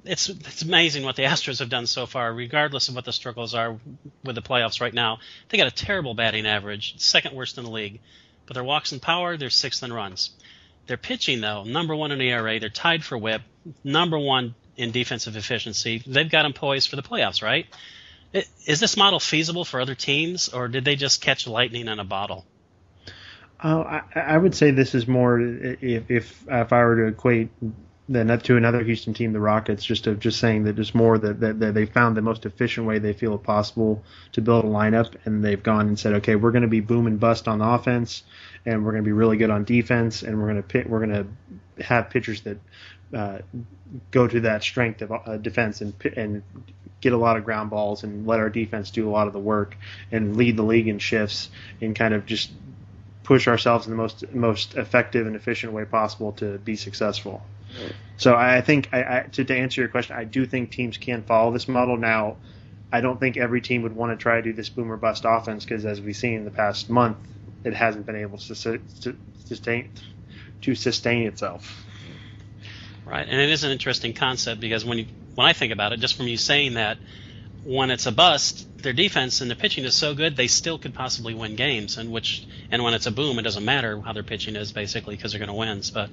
It's amazing what the Astros have done so far, regardless of what the struggles are with the playoffs right now. They got a terrible batting average, second worst in the league. But their walks in power, they're sixth in runs. Their pitching, though, number one in ERA. They're tied for WHIP, number one in defensive efficiency. They've got them poised for the playoffs, right? Is this model feasible for other teams, or did they just catch lightning in a bottle? I would say this is more if I were to equate to another Houston team, the Rockets, just saying that it's more that they found the most efficient way they feel it possible to build a lineup, and they've gone and said, okay, we're going to be boom and bust on the offense, and we're going to be really good on defense, and we're going to have pitchers that go to that strength of defense and get a lot of ground balls and let our defense do a lot of the work and lead the league in shifts and kind of just push ourselves in the most effective and efficient way possible to be successful. So I think to answer your question, I do think teams can follow this model. Now, I don't think every team would want to try to do this boom or bust offense because, as we've seen in the past month, it hasn't been able to sustain itself. Right, and it is an interesting concept because when I think about it, just from you saying that, when it's a bust, their defense and their pitching is so good they still could possibly win games, and when it's a boom, it doesn't matter how their pitching is basically because they're going to win. But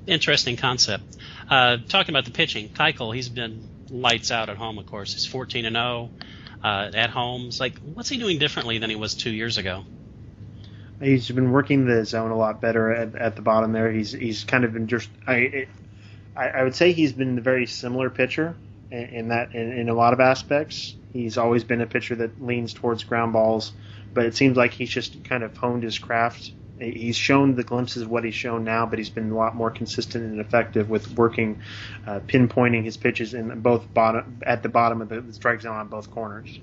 interesting concept. Talking about the pitching, Keuchel, he's been lights out at home. Of course, he's 14-0 at home. It's like, what's he doing differently than he was 2 years ago? He's been working the zone a lot better at the bottom there. He's kind of been just. I would say he's been a very similar pitcher in a lot of aspects. He's always been a pitcher that leans towards ground balls, but it seems like he's just kind of honed his craft. He's shown the glimpses of what he's shown now, but he's been a lot more consistent and effective with working, pinpointing his pitches at the bottom of the strike zone on both corners.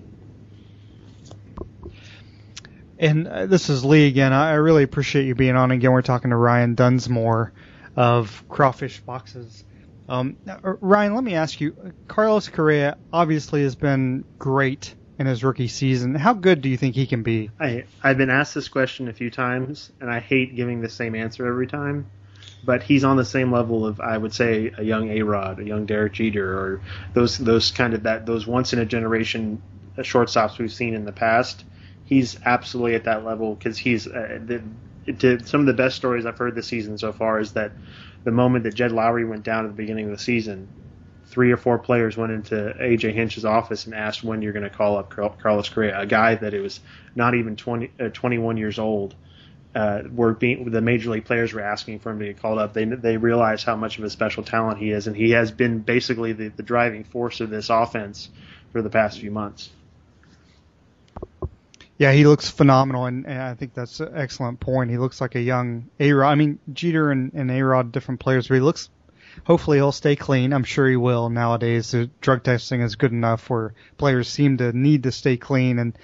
And this is Lee again. I really appreciate you being on again. We're talking to Ryan Dunsmore of Crawfish Boxes. Ryan, let me ask you, Carlos Correa obviously has been great in his rookie season. How good do you think he can be? I've been asked this question a few times, and I hate giving the same answer every time. But he's on the same level of, I would say, a young A-Rod, a young Derek Jeter, or those once in a generation shortstops we've seen in the past. He's absolutely at that level because he's some of the best stories I've heard this season so far is that the moment that Jed Lowry went down at the beginning of the season, 3 or 4 players went into A.J. Hinch's office and asked when you're going to call up Carlos Correa, a guy that it was not even 21 years old. The major league players were asking for him to get called up. They realize how much of a special talent he is, and he has been basically the driving force of this offense for the past few months. Yeah, he looks phenomenal, and I think that's an excellent point. He looks like a young A-Rod. I mean, Jeter and A-Rod, different players, but he looks, hopefully he'll stay clean. I'm sure he will nowadays. The drug testing is good enough where players seem to need to stay clean, and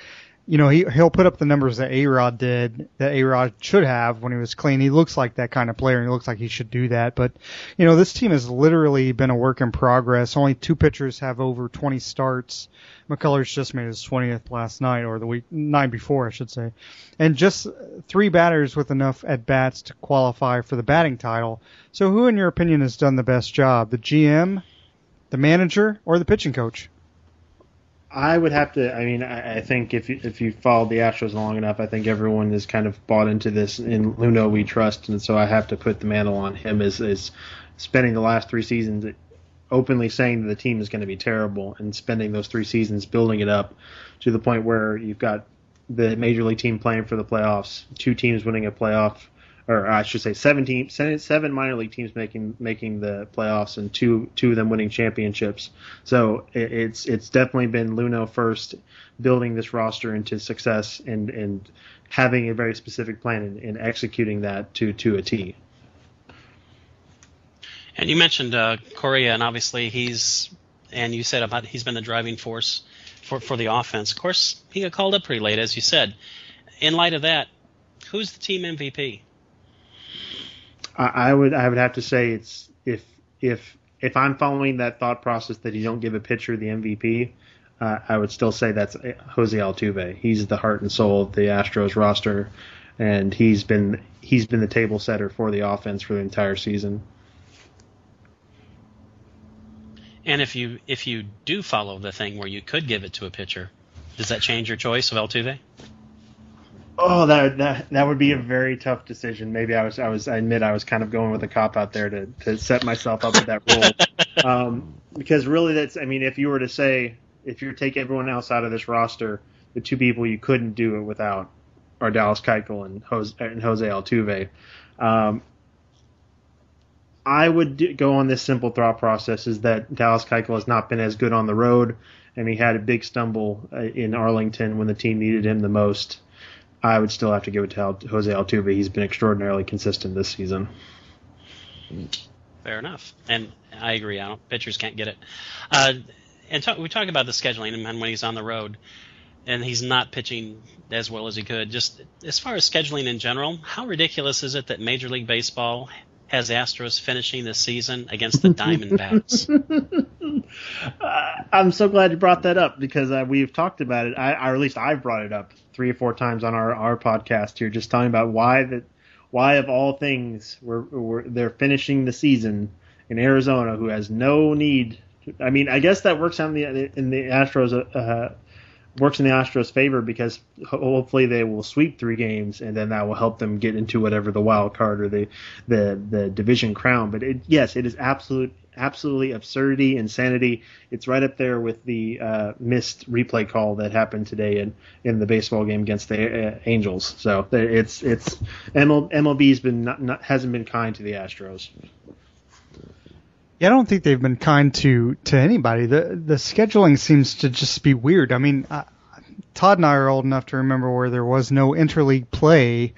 he'll put up the numbers that A-Rod did, that A-Rod should have when he was clean. He looks like that kind of player, and he looks like he should do that. But, this team has literally been a work in progress. Only 2 pitchers have over 20 starts. McCullers just made his 20th last night, or the night before, I should say. And just 3 batters with enough at-bats to qualify for the batting title. So who, in your opinion, has done the best job? The GM, the manager, or the pitching coach? I would have to. I mean, I think if you followed the Astros long enough, I think everyone is kind of bought into this. In Luno, we trust, and so I have to put the mantle on him as spending the last 3 seasons openly saying that the team is going to be terrible, and spending those 3 seasons building it up to the point where you've got the major league team playing for the playoffs, 2 teams winning a playoff, or I should say 7 minor league teams making the playoffs, and two of them winning championships. So it's definitely been Luno first, building this roster into success and having a very specific plan and executing that to a T. And you mentioned Correa, and obviously he's been the driving force for the offense. Of course, he got called up pretty late, as you said. In light of that, who's the team MVP? I would have to say it's if I'm following that thought process that you don't give a pitcher the MVP, I would still say that's Jose Altuve. He's the heart and soul of the Astros roster, and he's been the table setter for the offense for the entire season. And if you do follow the thing where you could give it to a pitcher, does that change your choice of Altuve? Oh, that would be a very tough decision. Maybe I admit I was kind of going with a cop out there to set myself up with that role. Because really if you were to say, if you take everyone else out of this roster, the 2 people you couldn't do it without are Dallas Keuchel and Jose Altuve. I would go on this simple thought process, is that Dallas Keuchel has not been as good on the road, and he had a big stumble in Arlington when the team needed him the most. I would still have to give it to Jose Altuve. He's been extraordinarily consistent this season. Fair enough. And I agree. Pitchers can't get it. We talk about the scheduling and when he's on the road, and he's not pitching as well as he could. Just as far as scheduling in general, how ridiculous is it that Major League Baseball has Astros finishing this season against the Diamondbacks? I'm so glad you brought that up, because we've talked about it, or at least I've brought it up 3 or 4 times on our podcast here, just talking about why of all things they're finishing the season in Arizona, who has no need. I mean, I guess that works in the Astros. Works in the Astros' favor, because hopefully they will sweep 3 games, and then that will help them get into whatever the wild card or the division crown. But it is absolutely absurdity, insanity. It's right up there with the missed replay call that happened today in the baseball game against the Angels. So it's MLB's hasn't been kind to the Astros. Yeah, I don't think they've been kind to anybody. The scheduling seems to just be weird. I mean, Todd and I are old enough to remember where there was no interleague play,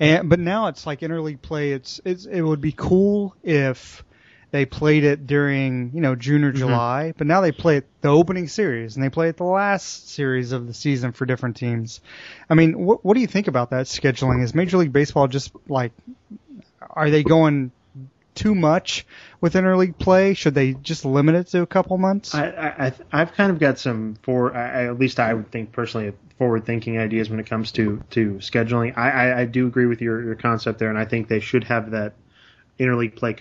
but now it's like interleague play. It would be cool if they played it during June or July, but now they play it the opening series and they play it the last series of the season for different teams. I mean, what do you think about that scheduling? Is Major League Baseball just like, are they going too much with interleague play? Should they just limit it to a couple months? I've kind of got some at least I would think personally, forward-thinking ideas when it comes to scheduling. I do agree with your concept there, and I think they should have that interleague play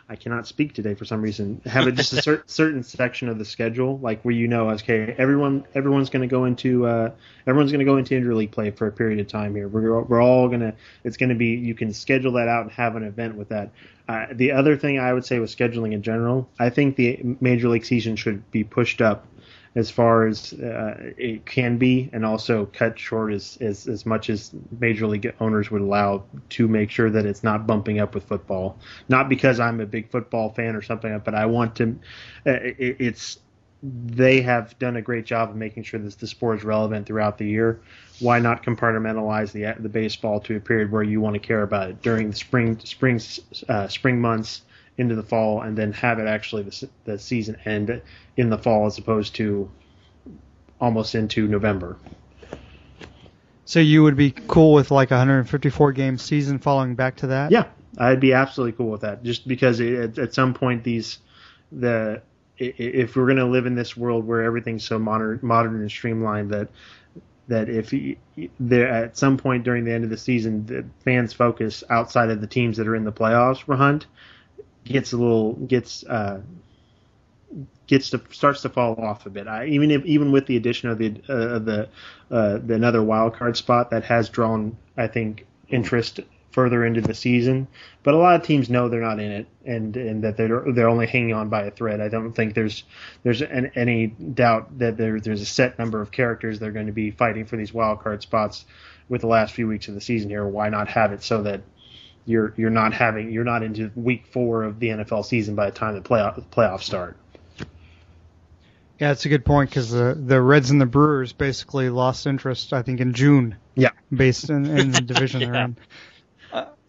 I cannot speak today for some reason. Have it just a certain section of the schedule, like where okay, everyone's going to go into interleague play for a period of time here. We're all it's going to be, you can schedule that out and have an event with that. The other thing I would say with scheduling in general, I think the major league season should be pushed up as far as it can be, and also cut short as much as major league owners would allow, to make sure that it's not bumping up with football. Not because I'm a big football fan or something, but I want to. They have done a great job of making sure that the sport is relevant throughout the year. Why not compartmentalize the baseball to a period where you want to care about it during the spring months into the fall, and then have it actually the season end in the fall as opposed to almost into November. So you would be cool with like a 154 game season following back to that? Yeah, I'd be absolutely cool with that. Just because at some point if we're going to live in this world where everything's so modern and streamlined, that if there at some point during the end of the season, the fans' focus outside of the teams that are in the playoffs for hunt starts to fall off a bit. Even with the addition of the another wild card spot that has drawn, I think, interest further into the season, but a lot of teams know they're not in it, and that they're only hanging on by a thread. I don't think there's any doubt that there's a set number of characters that are going to be fighting for these wild card spots with the last few weeks of the season here. Why not have it so that you're not into week 4 of the NFL season by the time the playoffs start. Yeah, that's a good point, because the Reds and the Brewers basically lost interest, I think, in June. Yeah, based in the division they're in.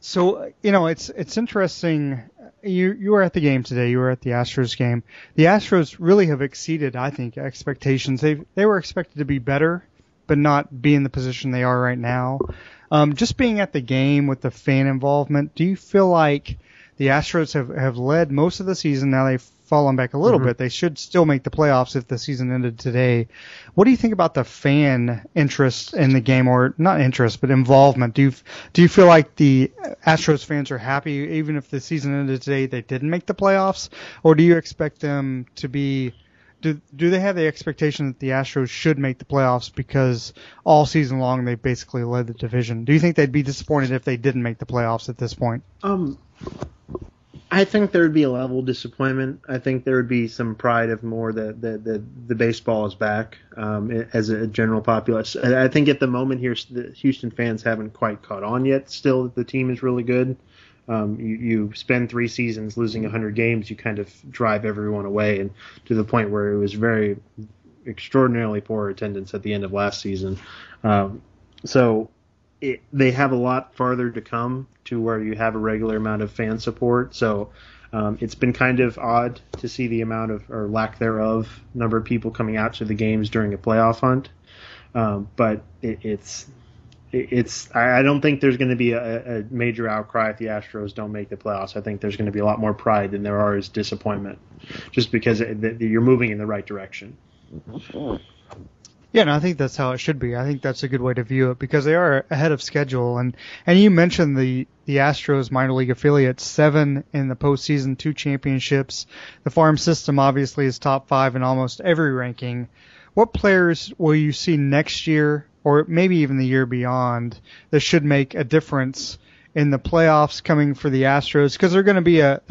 So it's interesting. You were at the game today. You were at the Astros game. The Astros really have exceeded, I think, expectations. They were expected to be better, but not be in the position they are right now. Just being at the game with the fan involvement, do you feel like the Astros have led most of the season? Now they've fallen back a little bit. They should still make the playoffs if the season ended today. What do you think about the fan interest in the game, or not interest, but involvement? Do you feel like the Astros fans are happy even if the season ended today, they didn't make the playoffs? Or do you expect them to be... Do they have the expectation that the Astros should make the playoffs because all season long they've basically led the division? Do you think they'd be disappointed if they didn't make the playoffs at this point? I think there would be a level of disappointment. I think there would be some pride of more that the baseball is back as a general populace. I think at the moment here, the Houston fans haven't quite caught on yet. Still, the team is really good. You spend 3 seasons losing 100 games, you kind of drive everyone away, and to the point where it was very extraordinarily poor attendance at the end of last season. So they have a lot farther to come to where you have a regular amount of fan support. So it's been kind of odd to see the amount of, or lack thereof, number of people coming out to the games during a playoff hunt. But I don't think there's going to be a major outcry if the Astros don't make the playoffs. I think there's going to be a lot more pride than there is disappointment, just because you're moving in the right direction. Yeah, and I think that's how it should be. I think that's a good way to view it, because they are ahead of schedule. And you mentioned the Astros minor league affiliates, 7 in the postseason, 2 championships. The farm system obviously is top 5 in almost every ranking. What players will you see next year, or maybe even the year beyond, that should make a difference in the playoffs coming for the Astros? Because they're going to be a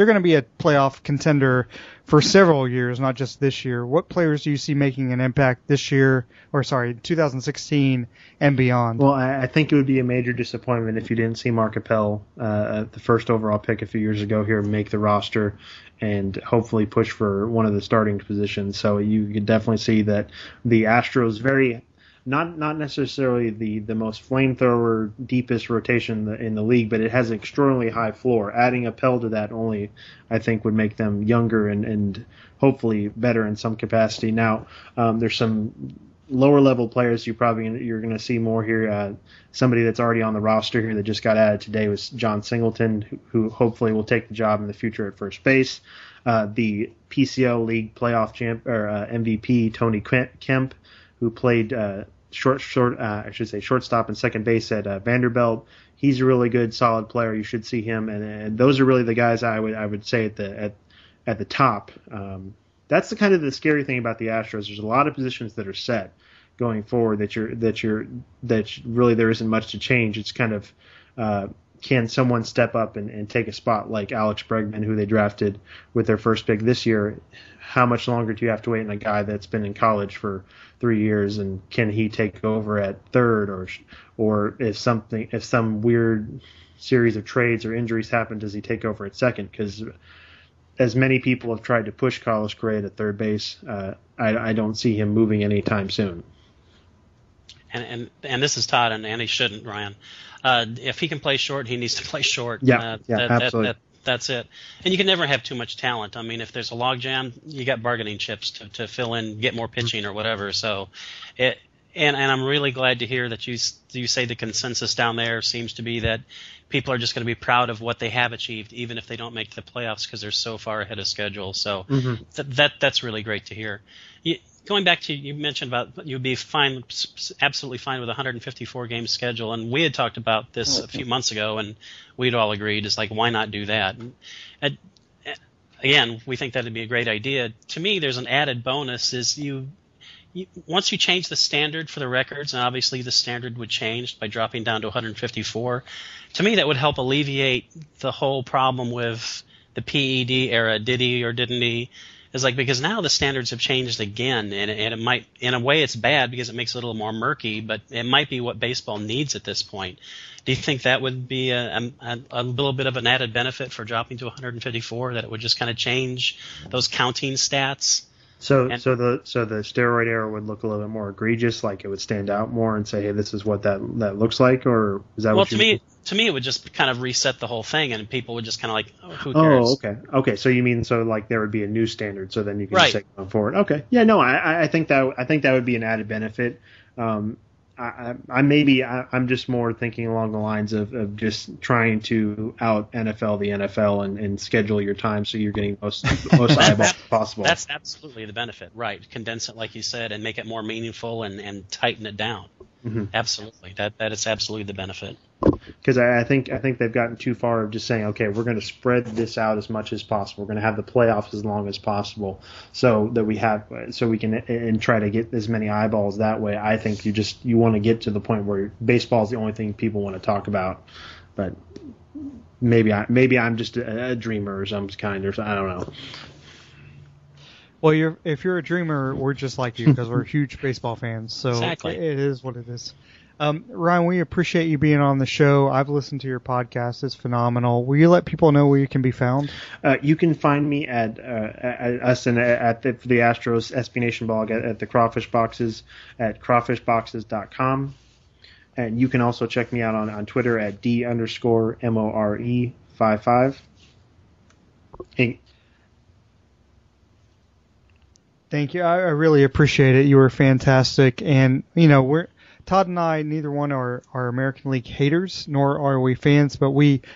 playoff contender for several years, not just this year. What players do you see making an impact this year, 2016 and beyond? Well, I think it would be a major disappointment if you didn't see Mark Appel, the first overall pick a few years ago here, make the roster and hopefully push for one of the starting positions. So you could definitely see that the Astros not necessarily the most flamethrower, deepest rotation in the league, but it has an extraordinarily high floor. Adding Appel to that only, I think, would make them younger and hopefully better in some capacity. Now, there's some lower level players, you're going to see more here. Somebody that's already on the roster here that just got added today was John Singleton, who hopefully will take the job in the future at first base. The PCL League playoff MVP Tony Kemp, who played shortstop and second base at Vanderbilt. He's a really good, solid player. You should see him, and those are really the guys I would say at the top. That's the kind of the scary thing about the Astros. There's a lot of positions that are set going forward that really there isn't much to change. It's kind of can someone step up and take a spot like Alex Bregman, who they drafted with their first pick this year? How much longer do you have to wait on a guy that's been in college for 3 years, and can he take over at third, or if some weird series of trades or injuries happen, does he take over at second? Because as many people have tried to push Carlos Correa to third base, I don't see him moving anytime soon. And this is Todd, and he shouldn't, Ryan. If he can play short, he needs to play short. Absolutely. That's it. And you can never have too much talent. I mean, if there's a logjam, you got bargaining chips to fill in, get more pitching or whatever. So, and I'm really glad to hear that you say the consensus down there seems to be that people are just going to be proud of what they have achieved, even if they don't make the playoffs because they're so far ahead of schedule. So that's really great to hear. Going back to, you mentioned about you'd be absolutely fine with a 154 game schedule, and we had talked about this a few months ago, and we'd all agreed, it's like, why not do that? And again, we think that'd be a great idea. To me, there's an added bonus is once you change the standard for the records, and obviously the standard would change by dropping down to 154, to me that would help alleviate the whole problem with the PED era, did he or didn't he? It's like, because now the standards have changed again, and it might, in a way it's bad because it makes it a little more murky, but it might be what baseball needs at this point. Do you think that would be a little bit of an added benefit for dropping to 154, that it would just kind of change those counting stats? So the steroid era would look a little bit more egregious, like it would stand out more and say, hey, this is what that looks like, or is that what you mean? To me, it would just kind of reset the whole thing, and people would just kind of like, oh, who cares? Oh, okay. So you mean like there would be a new standard, so then you can just take it going forward. Okay. Yeah. No, I think that would be an added benefit. I'm just more thinking along the lines of just trying to out NFL the NFL and schedule your time so you're getting most eyeballs possible. That's absolutely the benefit, right? Condense it, like you said, and make it more meaningful and tighten it down. Mm-hmm. Absolutely, that is absolutely the benefit. Because I think they've gotten too far of just saying, okay, we're going to spread this out as much as possible. We're going to have the playoffs as long as possible, so that we can and try to get as many eyeballs that way. I think you want to get to the point where baseball is the only thing people want to talk about. But maybe I'm just a dreamer or some kind, or I don't know. Well, if you're a dreamer, we're just like you because we're huge baseball fans. So exactly. It is what it is. Ryan, we appreciate you being on the show. I've listened to your podcast. It's phenomenal. Will you let people know where you can be found? You can find me at us and at the Astros SB Nation blog at the Crawfish Boxes at crawfishboxes.com. And you can also check me out on Twitter at D_MORE55. Thank you. I really appreciate it. You were fantastic. And, Todd and I, neither one are American League haters, nor are we fans, but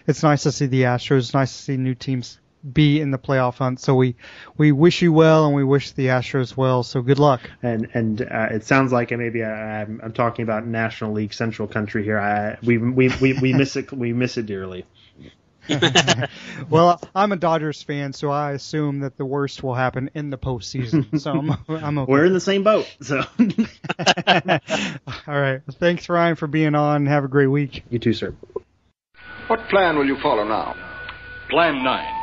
it's nice to see the Astros. It's nice to see new teams be in the playoff hunt. So we wish you well, and we wish the Astros well. So good luck. And it sounds like maybe I'm talking about National League Central Country here. We miss it. We miss it dearly. Well, I'm a Dodgers fan, so I assume that the worst will happen in the postseason. So I'm okay. We're in the same boat. So. All right. Thanks, Ryan, for being on. Have a great week. You too, sir. What plan will you follow now? Plan 9.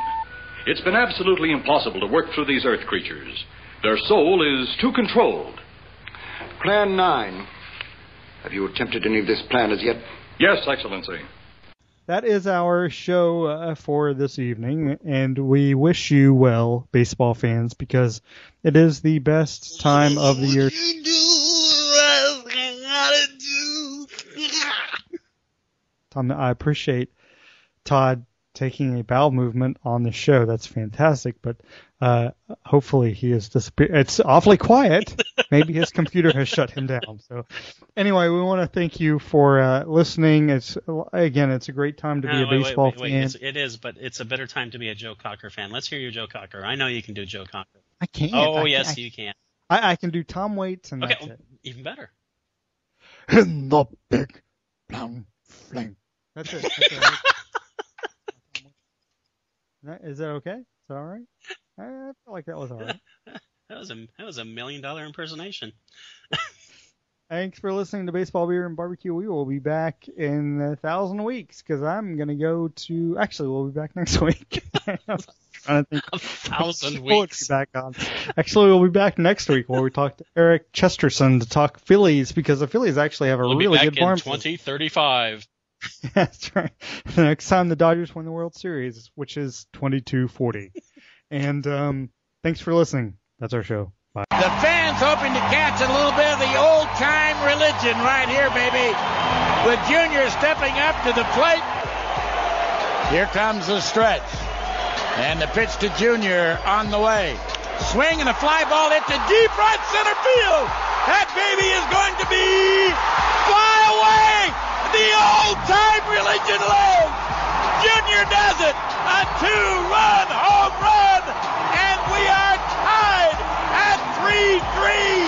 It's been absolutely impossible to work through these Earth creatures. Their soul is too controlled. Plan 9. Have you attempted any of this plan as yet? Yes, Excellency. That is our show for this evening, and we wish you well, baseball fans, because it is the best time of the year. I appreciate Todd taking a bowel movement on the show. That's fantastic, but hopefully he is disappeared. It's awfully quiet. Maybe his computer has shut him down. So anyway, we want to thank you for listening. It's a great time to be a baseball fan. It is, but it's a better time to be a Joe Cocker fan. Let's hear your Joe Cocker. I know you can do Joe Cocker. I can't. Oh, yes, you can. I can do Tom Waits, and okay, that's it. Even better. In the big brown flame. That's it. Is that okay? Is that all right? I feel like that was all right. That was a $1 million impersonation. Thanks for listening to Baseball, Beer, and Barbecue. We will be back in 1,000 weeks because I'm going to go to... Actually, we'll be back next week. I'm trying to think. 1,000 weeks. Back on. Actually, we'll be back next week where we talk to Eric Chesterton to talk Phillies because the Phillies actually have a really good farm. We'll be back in 2035. That's right. The next time the Dodgers win the World Series, which is 22-40. And thanks for listening. That's our show. Bye. The fans hoping to catch a little bit of the old-time religion right here, baby. With Junior stepping up to the plate. Here comes the stretch. And the pitch to Junior on the way. Swing and a fly ball hit to deep right center field. That baby is going to be fly away. The old-time religion lives. Junior does it. A 2-run home run. And we are tied at 3-3.